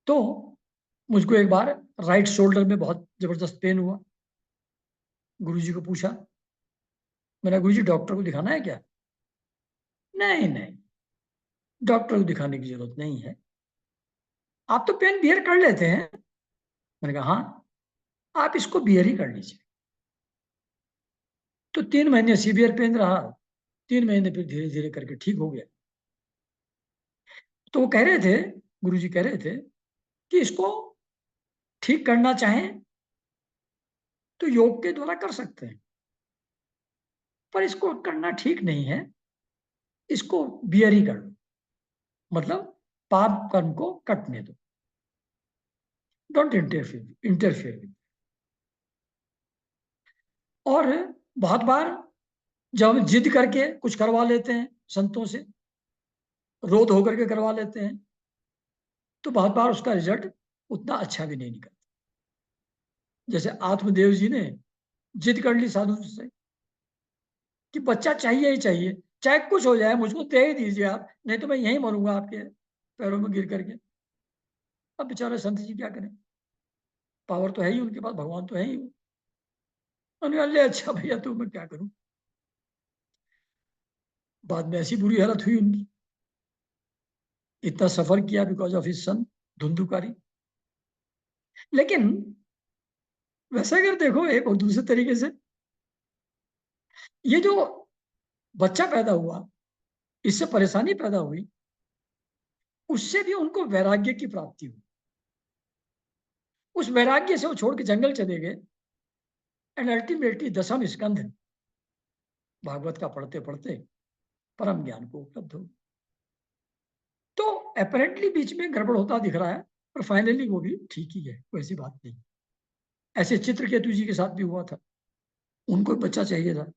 तो मुझको एक बार राइट शोल्डर में बहुत जबरदस्त पेन हुआ। गुरुजी को पूछा, मैंने गुरुजी डॉक्टर को दिखाना है क्या? नहीं नहीं, डॉक्टर को दिखाने की जरूरत नहीं है, आप तो पेन बियर कर लेते हैं। मैंने कहा हाँ, आप इसको बियर ही कर लीजिए। तो 3 महीने सीवियर पेन रहा, 3 महीने फिर धीरे धीरे करके ठीक हो गया। तो वो कह रहे थे, गुरुजी कह रहे थे कि इसको ठीक करना चाहें तो योग के द्वारा कर सकते हैं, पर इसको करना ठीक नहीं है, इसको बियर ही कर लो, मतलब पाप कर्म को कटने दो, डोंट इंटरफेयर विद। और बहुत बार जब हम जिद करके कुछ करवा लेते हैं संतों से, रोध होकर के करवा लेते हैं, तो बहुत बार उसका रिजल्ट उतना अच्छा भी नहीं निकलता। जैसे आत्मदेव जी ने जिद कर ली साधु से कि बच्चा चाहिए ही चाहिए, चाहे कुछ हो जाए मुझको दे ही दीजिए आप, नहीं तो मैं यहीं मरूंगा आपके पैरों में गिर करके। अब बेचारे संत जी क्या करें, पावर तो है ही उनके पास, भगवान तो है ही। उन्होंने कहा, अच्छा भैया तो मैं क्या करूं। बाद में ऐसी बुरी हालत हुई उनकी, इतना सफर किया because of his son Dhundhukari. लेकिन वैसे अगर देखो एक और दूसरे तरीके से, ये जो बच्चा पैदा हुआ, इससे परेशानी पैदा हुई, उससे भी उनको वैराग्य की प्राप्ति हुई। उस वैराग्य से वो छोड़ के जंगल चले गए, एंड अल्टीमेटली दसम स्कंध भागवत का पढ़ते पढ़ते परम ज्ञान को उपलब्ध हो। तो अपेरेंटली बीच में गड़बड़ होता दिख रहा है, पर फाइनली वो भी ठीक ही है, वैसी बात नहीं। ऐसे चित्रकेतु जी के साथ भी हुआ था, उनको एक बच्चा चाहिए था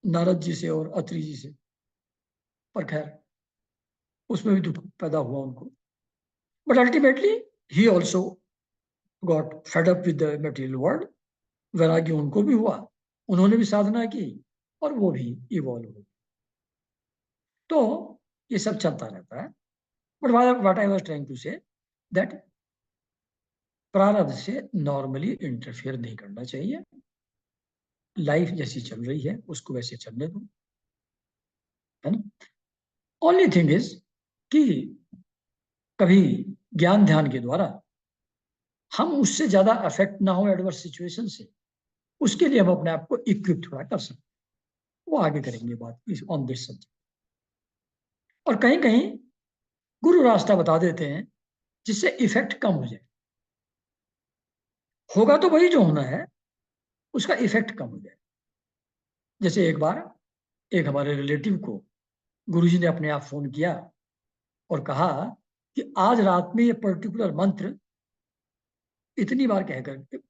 नारद जी से और अत्रि जी से, पर खैर उसमें भी दुख पैदा हुआ उनको। But ultimately he also got fed up with the material world. वैराग्य उनको भी हुआ, उन्होंने भी साधना की, और वो भी इवॉल्व हो। तो ये सब चलता रहता है। But what I was trying to say that प्रारब्ध से नॉर्मली इंटरफेयर नहीं करना चाहिए। लाइफ जैसी चल रही है उसको वैसे चलने दो, है ना। ओनली थिंग इज कि कभी ज्ञान ध्यान के द्वारा हम उससे ज्यादा अफेक्ट ना हो एडवर्स सिचुएशन से, उसके लिए हम अपने आप को इक्विप थोड़ा कर सकते हैं। वो आगे करेंगे बात इस ऑन दिस सब्जेक्ट। और कहीं कहीं गुरु रास्ता बता देते हैं जिससे इफेक्ट कम हो जाए, होगा तो वही जो होना है, उसका इफेक्ट कम हो जाए। जैसे एक बार एक हमारे रिलेटिव को गुरुजी ने अपने आप फोन किया और कहा कि आज रात में ये पर्टिकुलर मंत्र इतनी बार कहकर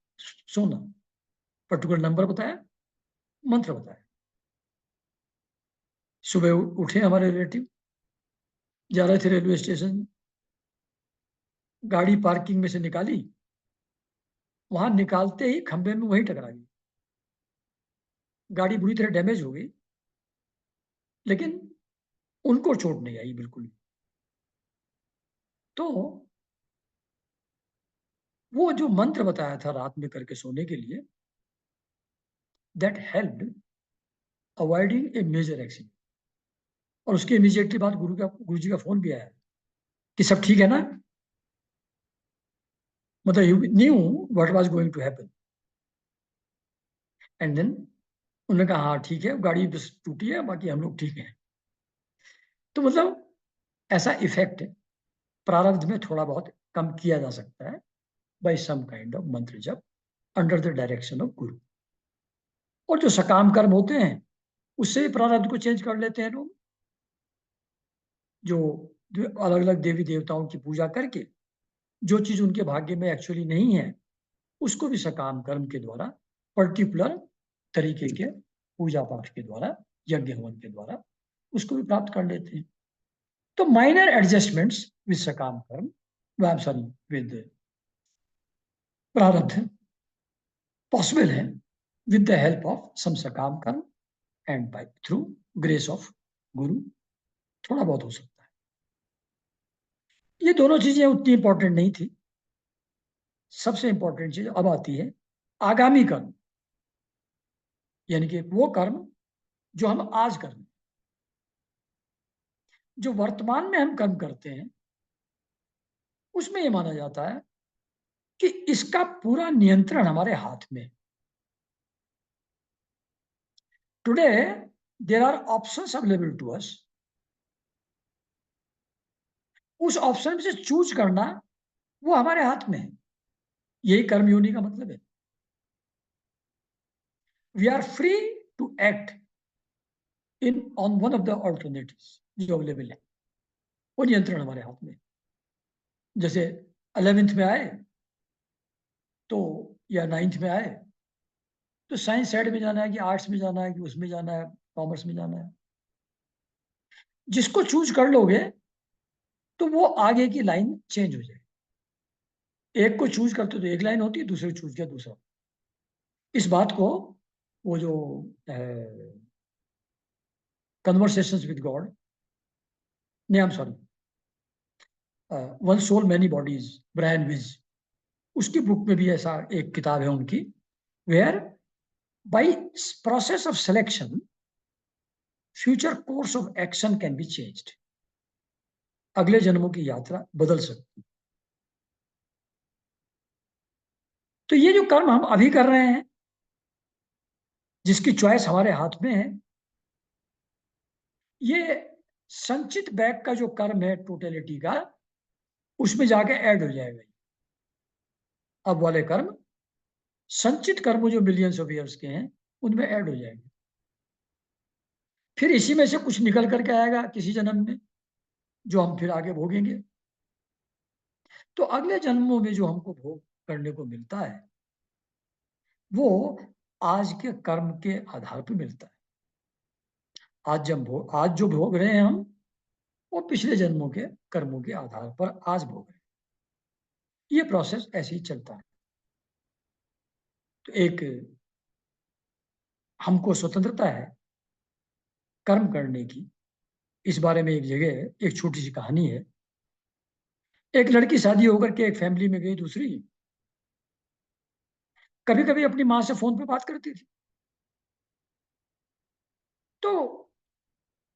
सोना। पर्टिकुलर नंबर बताया, मंत्र बताया। सुबह उठे हमारे रिलेटिव, जा रहे थे रेलवे स्टेशन, गाड़ी पार्किंग में से निकाली, वहां निकालते ही खंबे में वहीं टकरा गई। गाड़ी बुरी तरह डैमेज हो गई, लेकिन उनको चोट नहीं आई बिल्कुल भी। तो वो जो मंत्र बताया था रात में करके सोने के लिए, that helped avoiding a major accident. और उसके इमीडिएटली बाद गुरु जी का फोन भी आया कि सब ठीक है ना, मतलब you knew what was going to happen. And then उन्होंने कहा हाँ ठीक है, गाड़ी बस टूटी है, बाकी हम लोग ठीक हैं। तो मतलब ऐसा इफेक्ट प्रारब्ध में थोड़ा बहुत कम किया जा सकता है बाय सम काइंड ऑफ मंत्र जप अंडर द डायरेक्शन ऑफ गुरु। और जो सकाम कर्म होते हैं उससे भी प्रारब्ध को चेंज कर लेते हैं लोग। जो अलग अलग देवी देवताओं की पूजा करके जो चीज उनके भाग्य में एक्चुअली नहीं है, उसको भी सकाम कर्म के द्वारा, पर्टिकुलर तरीके के पूजा पाठ के द्वारा, यज्ञ हवन के द्वारा उसको भी प्राप्त कर लेते हैं। तो minor adjustments with sakam karma, sorry with prarabdha, possible है with the help of some sakam karma and by through grace of guru, थोड़ा बहुत हो सकता है। ये दोनों चीजें उतनी इंपॉर्टेंट नहीं थी। सबसे इंपॉर्टेंट चीज अब आती है आगामी कर्म, यानी कि वो कर्म जो हम आज कर रहे हैं। जो वर्तमान में हम कर्म करते हैं उसमें यह माना जाता है कि इसका पूरा नियंत्रण हमारे हाथ में। Today there are options available to us. उस ऑप्शन में से चूज करना वो हमारे हाथ में है। यही कर्मयोनि का मतलब है। We are free to act in on one of the alternatives जो अवेलेबल है। वो नियंत्रण हमारे हाथ में। जैसे 11th में आए तो, या 9th में आए तो साइंस साइड में जाना है कि आर्ट्स में जाना है कि उसमें जाना है, कॉमर्स में जाना है। जिसको चूज कर लोगे तो वो आगे की लाइन चेंज हो जाएगी। एक को चूज करते तो एक लाइन होती है, दूसरे चूज किया दूसरा। इस बात को वो जो कन्वर्सेशंस विद गॉड, नहीं, I am sorry, one soul many bodies, Brian Weiss, उसकी बुक में भी ऐसा एक किताब है उनकी, whereby process of selection future course of action can be changed. अगले जन्मों की यात्रा बदल सकती। तो ये जो कर्म हम अभी कर रहे हैं, जिसकी चॉइस हमारे हाथ में है, ये संचित बैग का जो कर्म है टोटलिटी का, उसमें जाके ऐड हो जाएगा। अब वाले कर्म, संचित कर्म जो मिलियंस ऑफ ईयर्स के हैं, उनमें ऐड हो जाएंगे। फिर इसी में से कुछ निकल करके आएगा किसी जन्म में, जो हम फिर आगे भोगेंगे। तो अगले जन्मों में जो हमको भोग करने को मिलता है वो आज के कर्म के आधार पर मिलता है। आज जो भोग रहे हैं हम, वो पिछले जन्मों के कर्मों के आधार पर आज भोग रहे हैं। ये प्रोसेस ऐसे ही चलता है। तो एक हमको स्वतंत्रता है कर्म करने की। इस बारे में एक जगह एक छोटी सी कहानी है। एक लड़की शादी होकर के एक फैमिली में गई दूसरी, कभी कभी अपनी माँ से फोन पे बात करती थी। तो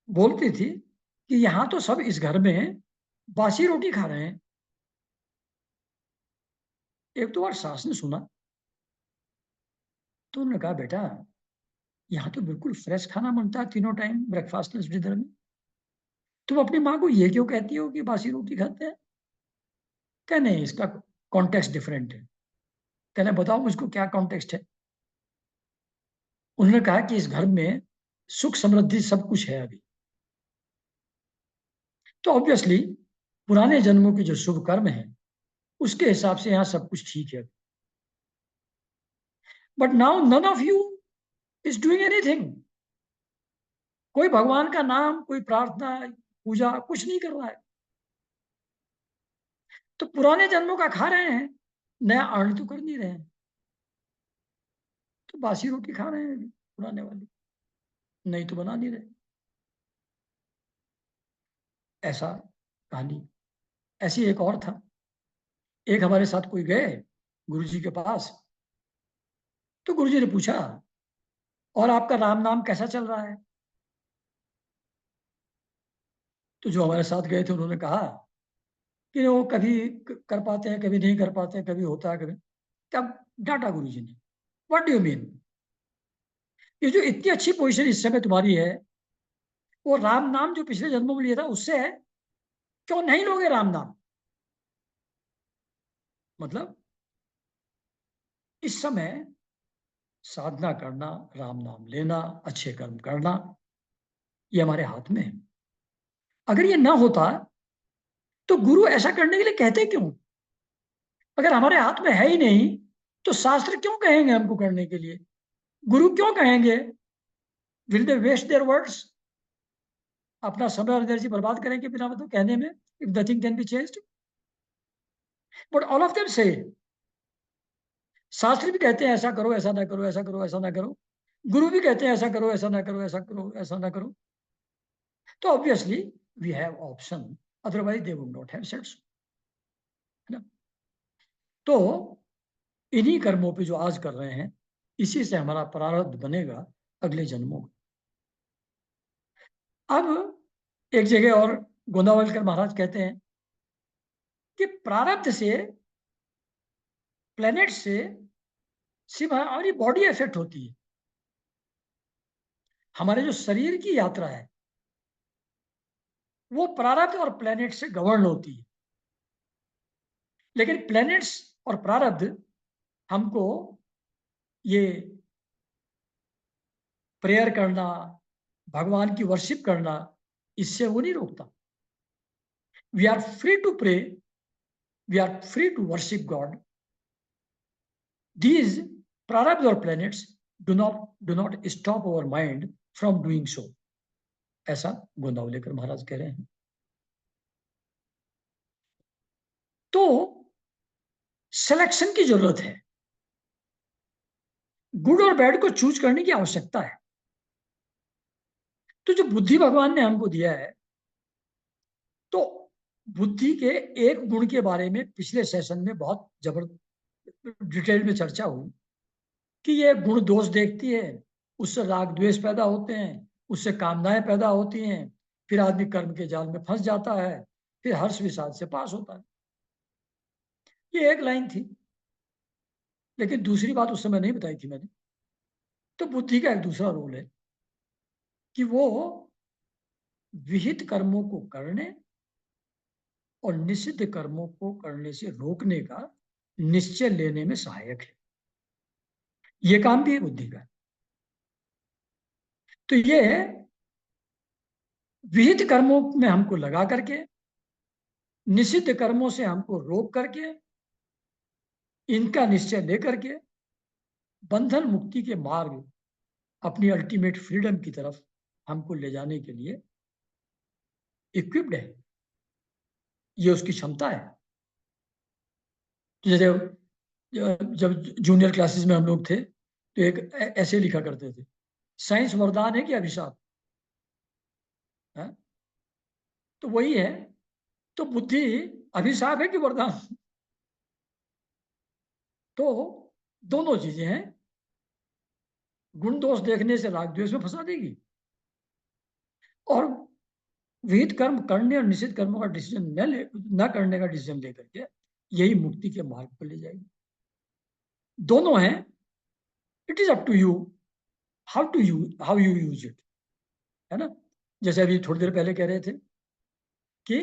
बोलती थी कि यहां तो सब इस घर में बासी रोटी खा रहे हैं। एक दो बार सास ने सुना तो उन्होंने कहा, बेटा यहाँ तो बिल्कुल फ्रेश खाना बनता है तीनों टाइम, ब्रेकफास्ट लंच डिनर में। तुम अपनी माँ को ये क्यों कहती हो कि बासी रोटी खाते हैं? क्या नहीं, इसका कॉन्टेक्स्ट डिफरेंट है। कहना, बताओ मुझको क्या कॉन्टेक्स्ट है। उन्होंने कहा कि इस घर में सुख समृद्धि सब कुछ है अभी। तो ऑब्वियसली पुराने जन्मों के जो शुभ कर्म है उसके हिसाब से यहाँ सब कुछ ठीक है। But now none of you is doing anything. कोई भगवान का नाम, कोई प्रार्थना, पूजा कुछ नहीं कर रहा है। तो पुराने जन्मों का खा रहे हैं, नया अर्न तो कर नहीं रहे हैं। तो बासी रोटी खा रहे हैं अभी, पुराने वाली, नहीं तो बना नहीं रहे। ऐसा कहानी। ऐसी एक और था। एक हमारे साथ कोई गए गुरुजी के पास, तो गुरुजी ने पूछा, और आपका राम नाम कैसा चल रहा है? तो जो हमारे साथ गए थे उन्होंने कहा कि वो कभी कर पाते हैं, कभी नहीं कर पाते हैं, कभी होता है, कभी। तब डांटा गुरुजी ने, व्हाट डू यू मीन? ये जो इतनी अच्छी पोजीशन इस समय तुम्हारी है, वो राम नाम जो पिछले जन्मों में लिया था उससे है, क्यों नहीं लोगे राम नाम? मतलब इस समय साधना करना, राम नाम लेना, अच्छे कर्म करना, ये हमारे हाथ में है। अगर ये ना होता तो गुरु ऐसा करने के लिए कहते क्यों? अगर हमारे हाथ में है ही नहीं तो शास्त्र क्यों कहेंगे हमको करने के लिए? गुरु क्यों कहेंगे? Will they waste their words? अपना समय और एनर्जी बर्बाद करेंगे बिना मतलब कहने में, if nothing can be changed. But all of them से, शास्त्र भी कहते हैं ऐसा करो, ऐसा ना करो, ऐसा करो, ऐसा ना करो। गुरु भी कहते हैं ऐसा करो, ऐसा ना करो, ऐसा करो, ऐसा ना करो। तो obviously we have option, otherwise they would not have said so. है ना। तो इन्हीं कर्मों पे जो आज कर रहे हैं, इसी से हमारा प्रारब्ध बनेगा अगले जन्मों में। अब एक जगह और गोंदावलकर महाराज कहते हैं कि प्रारब्ध से, प्लेनेट से सिर्फ हमारी बॉडी इफेक्ट होती है, हमारे जो शरीर की यात्रा है वो प्रारब्ध और प्लेनेट से गवर्न होती है। लेकिन प्लेनेट्स और प्रारब्ध हमको ये प्रेयर करना, भगवान की वर्शिप करना, इससे वो नहीं रोकता। We are free to pray, we are free to worship God. These prarabdha or planets do not stop our mind from doing so. ऐसा गोंदावलेकर महाराज कह रहे हैं। तो सिलेक्शन की जरूरत है, गुड और बैड को चूज करने की आवश्यकता है। तो जो बुद्धि भगवान ने हमको दिया है, तो बुद्धि के एक गुण के बारे में पिछले सेशन में बहुत जबरदस्त डिटेल में चर्चा हुई कि ये गुण दोष देखती है, उससे राग द्वेष पैदा होते हैं, उससे कामनाएं पैदा होती हैं, फिर आदमी कर्म के जाल में फंस जाता है, फिर हर्ष विषाद से पास होता है। ये एक लाइन थी, लेकिन दूसरी बात उस समय नहीं बताई थी मैंने। तो बुद्धि का एक दूसरा रोल है कि वो विहित कर्मों को करने और निषिद्ध कर्मों को करने से रोकने का निश्चय लेने में सहायक है। ये काम भी है बुद्धि का। तो ये विहित कर्मों में हमको लगा करके, निषिद्ध कर्मों से हमको रोक करके, इनका निश्चय लेकर के बंधन मुक्ति के मार्ग, अपनी अल्टीमेट फ्रीडम की तरफ हमको ले जाने के लिए इक्विप्ड है। ये उसकी क्षमता है। जैसे जब जूनियर क्लासेस में हम लोग थे तो एक ऐसे लिखा करते थे, साइंस वरदान है कि अभिशाप है? तो वही है। तो बुद्धि अभिशाप है कि वरदान? तो दोनों चीजें हैं। गुण दोष देखने से राग द्वेष में फंसा देगी, और विहित कर्म करने और निषिद्ध कर्मों का डिसीजन न करने का डिसीजन लेकर के यही मुक्ति के मार्ग पर ले जाएगी। दोनों हैं। It is up to you how you use it, है ना। जैसे अभी थोड़ी देर पहले कह रहे थे कि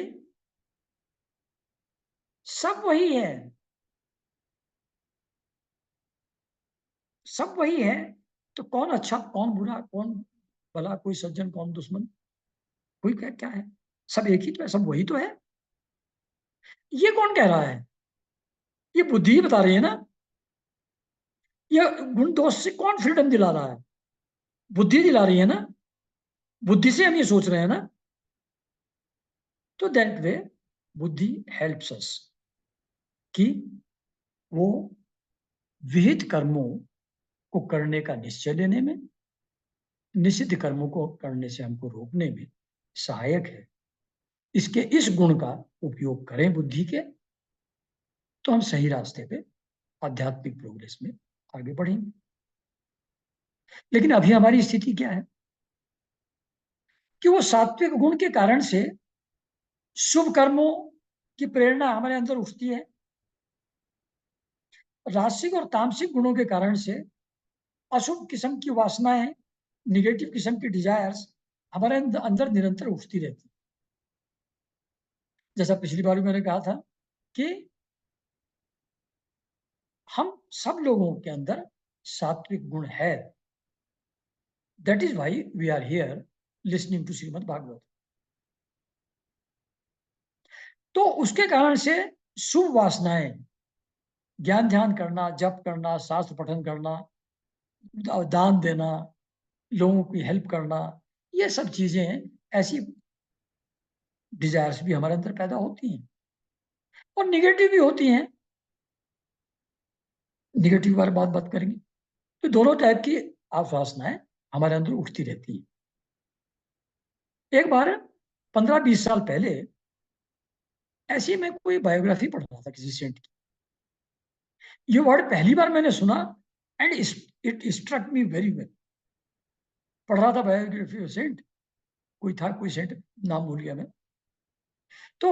सब वही है, सब वही है। तो कौन अच्छा कौन बुरा, कौन भला, कोई सज्जन कौन दुश्मन, कोई क्या क्या है? सब एक ही तो है, सब वही तो है। ये कौन कह रहा है? ये बुद्धि ही बता रही है ना। ये गुण दोष से कौन फ्रीडम दिला रहा है? बुद्धि दिला रही है ना। बुद्धि से हम ये सोच रहे हैं ना। तो दैट वे बुद्धि हेल्प्स अस कि वो विहित कर्मों को करने का निश्चय लेने में, निषिद्ध कर्मों को करने से हमको रोकने में सहायक है। इसके इस गुण का उपयोग करें बुद्धि के, तो हम सही रास्ते पे आध्यात्मिक प्रोग्रेस में आगे बढ़ेंगे। लेकिन अभी हमारी स्थिति क्या है कि वो सात्विक गुण के कारण से शुभ कर्मों की प्रेरणा हमारे अंदर उठती है, राजसिक और तामसिक गुणों के कारण से अशुभ किस्म की वासनाएं, निगेटिव किस्म की डिजायर्स हमारे अंदर निरंतर उठती रहती। जैसा पिछली बार मैंने कहा था कि हम सब लोगों के अंदर सात्विक गुण है। That is why we are here listening to Shrimad Bhagavat. तो उसके कारण से शुभ वासनाएं, ज्ञान ध्यान करना, जप करना, शास्त्र पठन करना, दान देना, लोगों की हेल्प करना, ये सब चीजें, ऐसी डिजायर्स भी हमारे अंदर पैदा होती हैं, और निगेटिव भी होती हैं। निगेटिव बारे बात करेंगे। तो दोनों टाइप की वासनाएं हमारे अंदर उठती रहती है। एक बार 15-20 साल पहले ऐसी मैं कोई बायोग्राफी पढ़ रहा था किसी सेंट की, ये वर्ड पहली बार मैंने सुना and it struck me very well. पढ़ रहा था बायोग्राफी ऑफ सेंट, कोई था, कोई सेंट, नाम भूल गया मैं। तो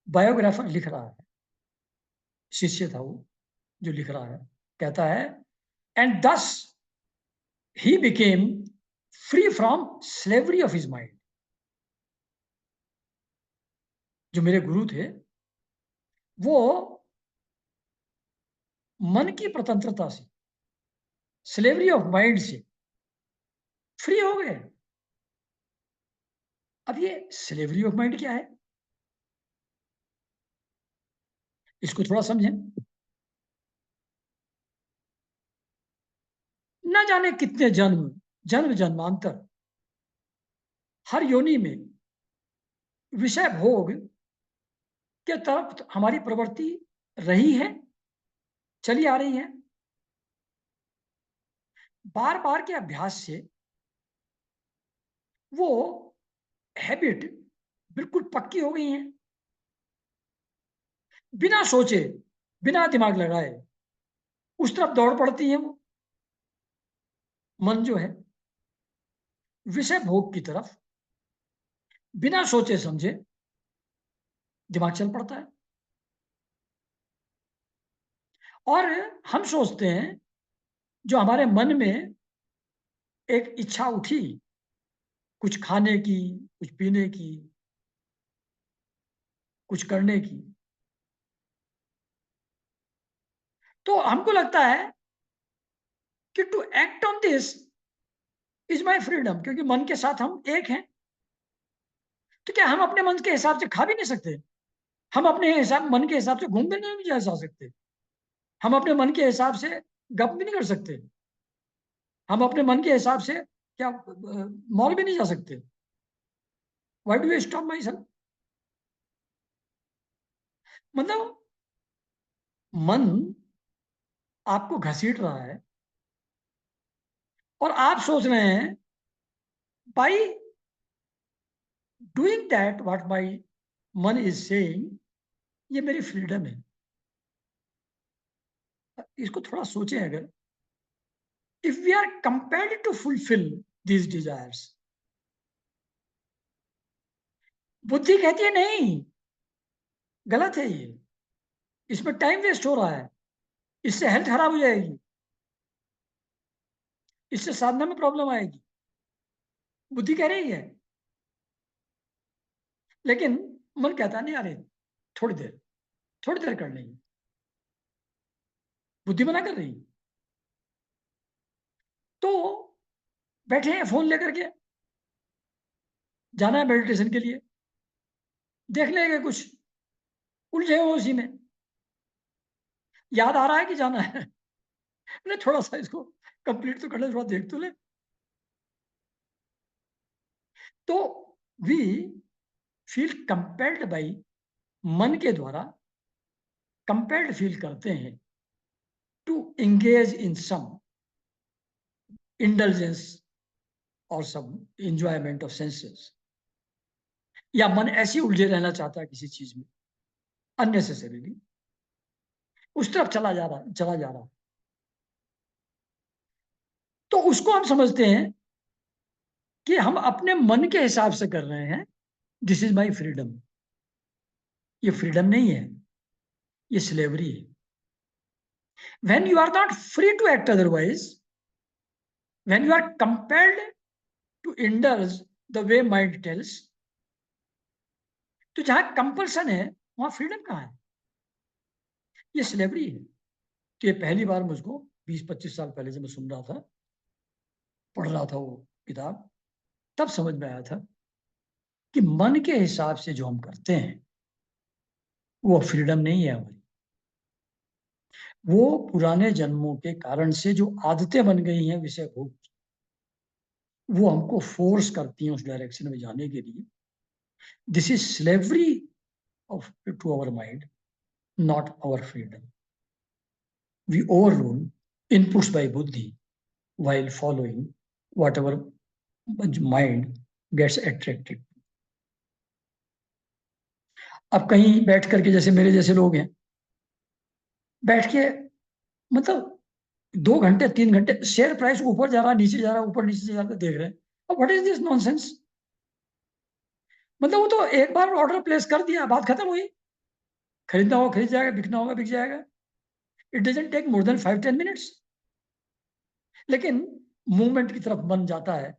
बायोग्राफर लिख रहा है, शिष्य था वो जो लिख रहा है, कहता है, एंड दस he became free from slavery of his mind. जो मेरे गुरु थे वो मन की स्वतंत्रता से, स्लेवरी ऑफ माइंड से फ्री हो गए। अब ये स्लेवरी ऑफ माइंड क्या है, इसको थोड़ा समझें। न जाने कितने जन्म, जन्म जन्मांतर, हर योनि में विषय भोग के तरफ हमारी प्रवृत्ति रही है, चली आ रही है। बार बार के अभ्यास से वो हैबिट बिल्कुल पक्की हो गई है। बिना सोचे, बिना दिमाग लगाए उस तरफ दौड़ पड़ती है वो, मन जो है विषय भोग की तरफ बिना सोचे समझे दिमाग चल पड़ता है। और हम सोचते हैं जो हमारे मन में एक इच्छा उठी कुछ खाने की, कुछ पीने की, कुछ करने की, तो हमको लगता है कि to act on this is my freedom, क्योंकि मन के साथ हम एक हैं। तो क्या हम अपने मन के हिसाब से खा भी नहीं सकते? हम अपने हिसाब, मन के हिसाब से घूम भी नहीं जा सकते? हम अपने मन के हिसाब से गप भी नहीं कर सकते? हम अपने मन के हिसाब से क्या मॉल भी नहीं जा सकते? Why do you stop my self? मतलब मन आपको घसीट रहा है और आप सोच रहे हैं by doing that what my मन इज सेइंग, ये मेरी फ्रीडम है। इसको थोड़ा सोचें, अगर if we are compelled to fulfil these desires, बुद्धि कहती है नहीं, गलत है ये, इसमें टाइम वेस्ट हो रहा है, इससे हेल्थ खराब हो जाएगी, इससे साधना में प्रॉब्लम आएगी, बुद्धि कह रही है। लेकिन मन कहता नहीं, अरे थोड़ी देर, थोड़ी देर कर लेंगे, बुद्धि मना कर रही। तो बैठे हैं फोन लेकर के, जाना है मेडिटेशन के लिए, देख लेंगे कुछ, उलझे हो उसी में, याद आ रहा है कि जाना है, अरे थोड़ा सा इसको कंप्लीट तो कर ले, थोड़ा देख तो ले। तो वी फील कंपेल्ड बाई, मन के द्वारा कंपेल्ड फील करते हैं to engage in some indulgence और सम इंजॉयमेंट ऑफ सेंसेस, या मन ऐसे उलझे रहना चाहता है किसी चीज में अननेसेसरीली, उस तरफ चला जा रहा, चला जा रहा। तो उसको हम समझते हैं कि हम अपने मन के हिसाब से कर रहे हैं, दिस इज माई फ्रीडम। ये फ्रीडम नहीं है, ये स्लेवरी है। when you are not free to act otherwise, when you are compelled to indulge the way mind tells, तो जहां कंपल्सन है वहां फ्रीडम कहां है? ये स्लेवरी है। तो ये पहली बार मुझको 20-25 साल पहले जब मैं सुन रहा था, पढ़ रहा था वो किताब, तब समझ में आया था कि मन के हिसाब से जो हम करते हैं वो फ्रीडम नहीं है हमारी। वो पुराने जन्मों के कारण से जो आदतें बन गई हैं विषय भोग, वो हमको फोर्स करती हैं उस डायरेक्शन में जाने के लिए। This is slavery of to our mind, not our freedom. We overrule inputs by buddhi while following whatever mind gets attracted. अब कहीं बैठ करके, जैसे मेरे जैसे लोग हैं, बैठ के मतलब 2 घंटे 3 घंटे शेयर प्राइस ऊपर जा रहा नीचे जा रहा ऊपर नीचे जा रहा देख रहे हैं। अब व्हाट इज दिस नॉनसेंस? मतलब वो तो एक बार ऑर्डर प्लेस कर दिया, बात खत्म हुई। खरीदना होगा खरीद जाएगा, बिकना होगा बिक जाएगा। It doesn't take more than 5-10 minutes. लेकिन मूवमेंट की तरफ मन जाता है,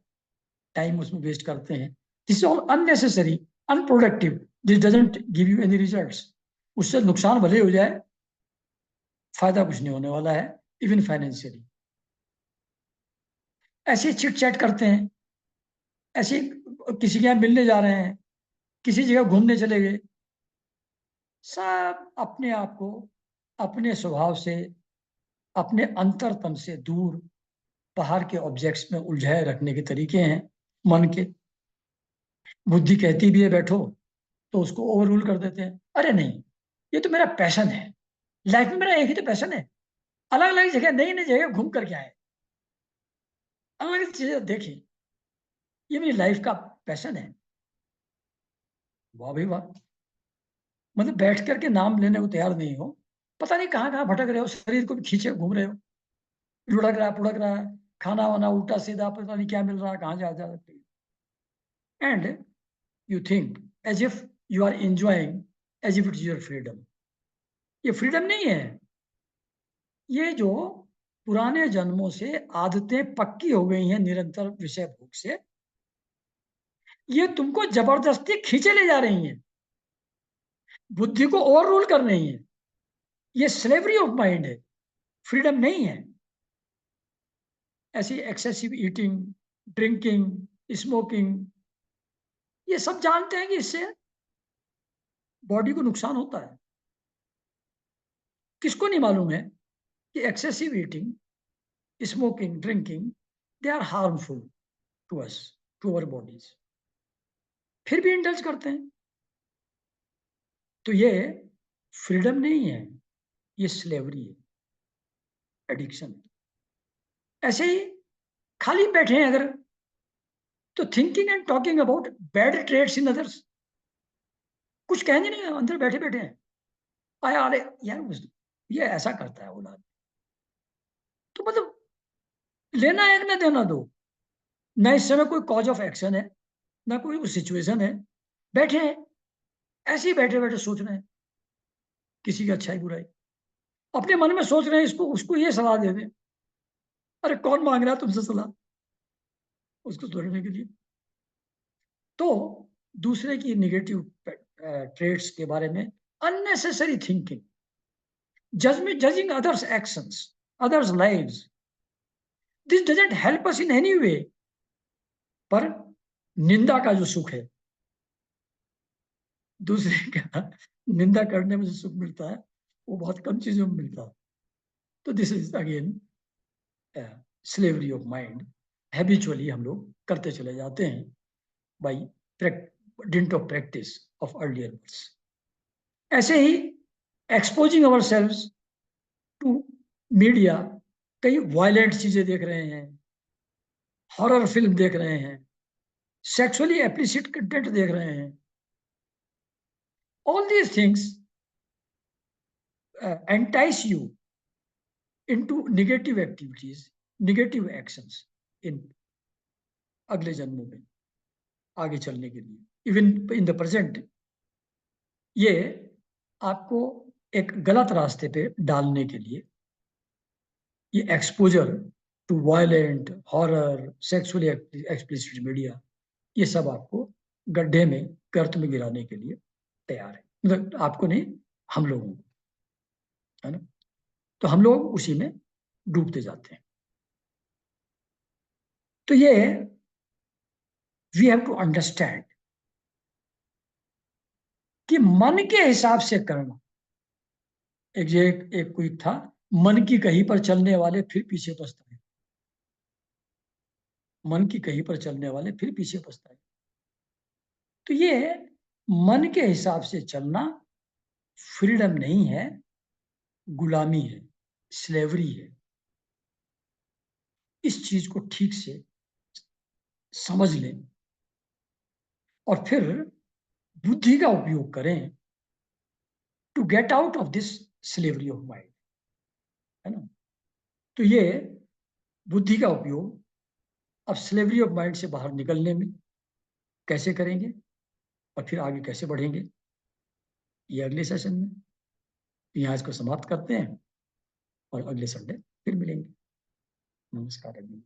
टाइम उसमें वेस्ट करते हैं। This is all unnecessary, unproductive. This doesn't give you any results. उससे नुकसान भले हो जाए, फायदा कुछ नहीं होने वाला है, इवन फाइनेंशियली। ऐसे चिट चैट करते हैं, ऐसे किसी के यहाँ मिलने जा रहे हैं, किसी जगह घूमने चले गए, सब अपने आप को अपने स्वभाव से, अपने अंतरतम से दूर बाहर के ऑब्जेक्ट्स में उलझाए रखने के तरीके हैं मन के। बुद्धि कहती भी है बैठो, तो उसको ओवर रूल कर देते हैं। अरे नहीं, ये तो मेरा पैशन है, लाइफ में मेरा एक ही तो पैशन है। अलग अलग जगह, नई नई जगह घूम करके आए, अलग अलग चीजें देखें, ये मेरी लाइफ का पैशन है। वाह भाई वाह। मतलब बैठ करके नाम लेने को तैयार नहीं हो, पता नहीं कहाँ कहाँ भटक रहे हो, शरीर को भी खींचे घूम रहे हो, लुढ़क रहा है पुढ़क रहा है, खाना वाना उल्टा सीधा पता नहीं क्या मिल रहा है, कहाँ जा सकते। And you think as if you are enjoying, as if it is your freedom. ये फ्रीडम नहीं है। ये जो पुराने जन्मों से आदतें पक्की हो गई हैं निरंतर विषय भोग से, ये तुमको जबरदस्ती खींचे ले जा रही हैं, बुद्धि को ओवर रूल कर रही हैं। ये स्लेवरी ऑफ माइंड है, फ्रीडम नहीं है। ऐसी एक्सेसिव ईटिंग, ड्रिंकिंग, स्मोकिंग, ये सब जानते हैं कि इससे बॉडी को नुकसान होता है। किसको नहीं मालूम है कि excessive eating, smoking, drinking, they are harmful to us, to our bodies, फिर भी इंडल्ज करते हैं। तो ये फ्रीडम नहीं है, ये स्लेवरी है, एडिक्शन है। ऐसे ही खाली बैठे हैं अगर, तो thinking and talking about bad traits in others, कुछ कहने नहीं है, अंदर बैठे बैठे हैं। आया अरे यार ये ऐसा करता है बोला, तो मतलब लेना है ना देना दो। ना इस समय कोई कॉज ऑफ एक्शन है, ना कोई सिचुएशन है, बैठे हैं ऐसे ही बैठे बैठे सोच रहे हैं किसी की अच्छाई बुराई, अपने मन में सोच रहे हैं इसको उसको ये सलाह दे दें। अरे कौन मांग रहा है तुमसे सलाह उसको तोड़ने के लिए? तो दूसरे की निगेटिव ट्रेड्स के बारे में unnecessary thinking, judging others actions, others lives, this doesn't help us in any way. पर निंदा का जो सुख है, दूसरे का निंदा करने में जो सुख मिलता है, वो बहुत कम चीजों में मिलता है। तो this is again slavery of mind. Habitually हम लोग करते चले जाते हैं by dint of practice of earlier words. ऐसे ही exposing ourselves to media, कई वायलेंट चीजें देख रहे हैं, हॉरर फिल्म देख रहे हैं, सेक्सुअली एप्लिसिट कंटेंट देख रहे हैं। All these things entice you into negative activities, negative actions in अगले जन्मों में आगे चलने के लिए, इवन इन द प्रेजेंट। ये आपको एक गलत रास्ते पे डालने के लिए, ये exposure to violent, horror, sexually explicit media, ये सब आपको गड्ढे में, गर्त में गिराने के लिए तैयार है। मतलब आपको नहीं, हम लोगों को, है ना? तो हम लोग उसी में डूबते जाते हैं। तो ये वी हैव टू अंडरस्टैंड कि मन के हिसाब से करना। एक कोई था, मन की कहीं पर चलने वाले फिर पीछे पछताए, मन की कहीं पर चलने वाले फिर पीछे पछताए। तो ये मन के हिसाब से चलना फ्रीडम नहीं है, गुलामी है, स्लेवरी है। इस चीज को ठीक से समझ लें और फिर बुद्धि का उपयोग करें get out of this slavery of mind, है ना। तो ये बुद्धि का उपयोग अब स्लेवरी ऑफ माइंड से बाहर निकलने में कैसे करेंगे और फिर आगे कैसे बढ़ेंगे, ये अगले सेशन में। यहाँ इसको समाप्त करते हैं और अगले संडे फिर मिलेंगे। नमस्कार अभी।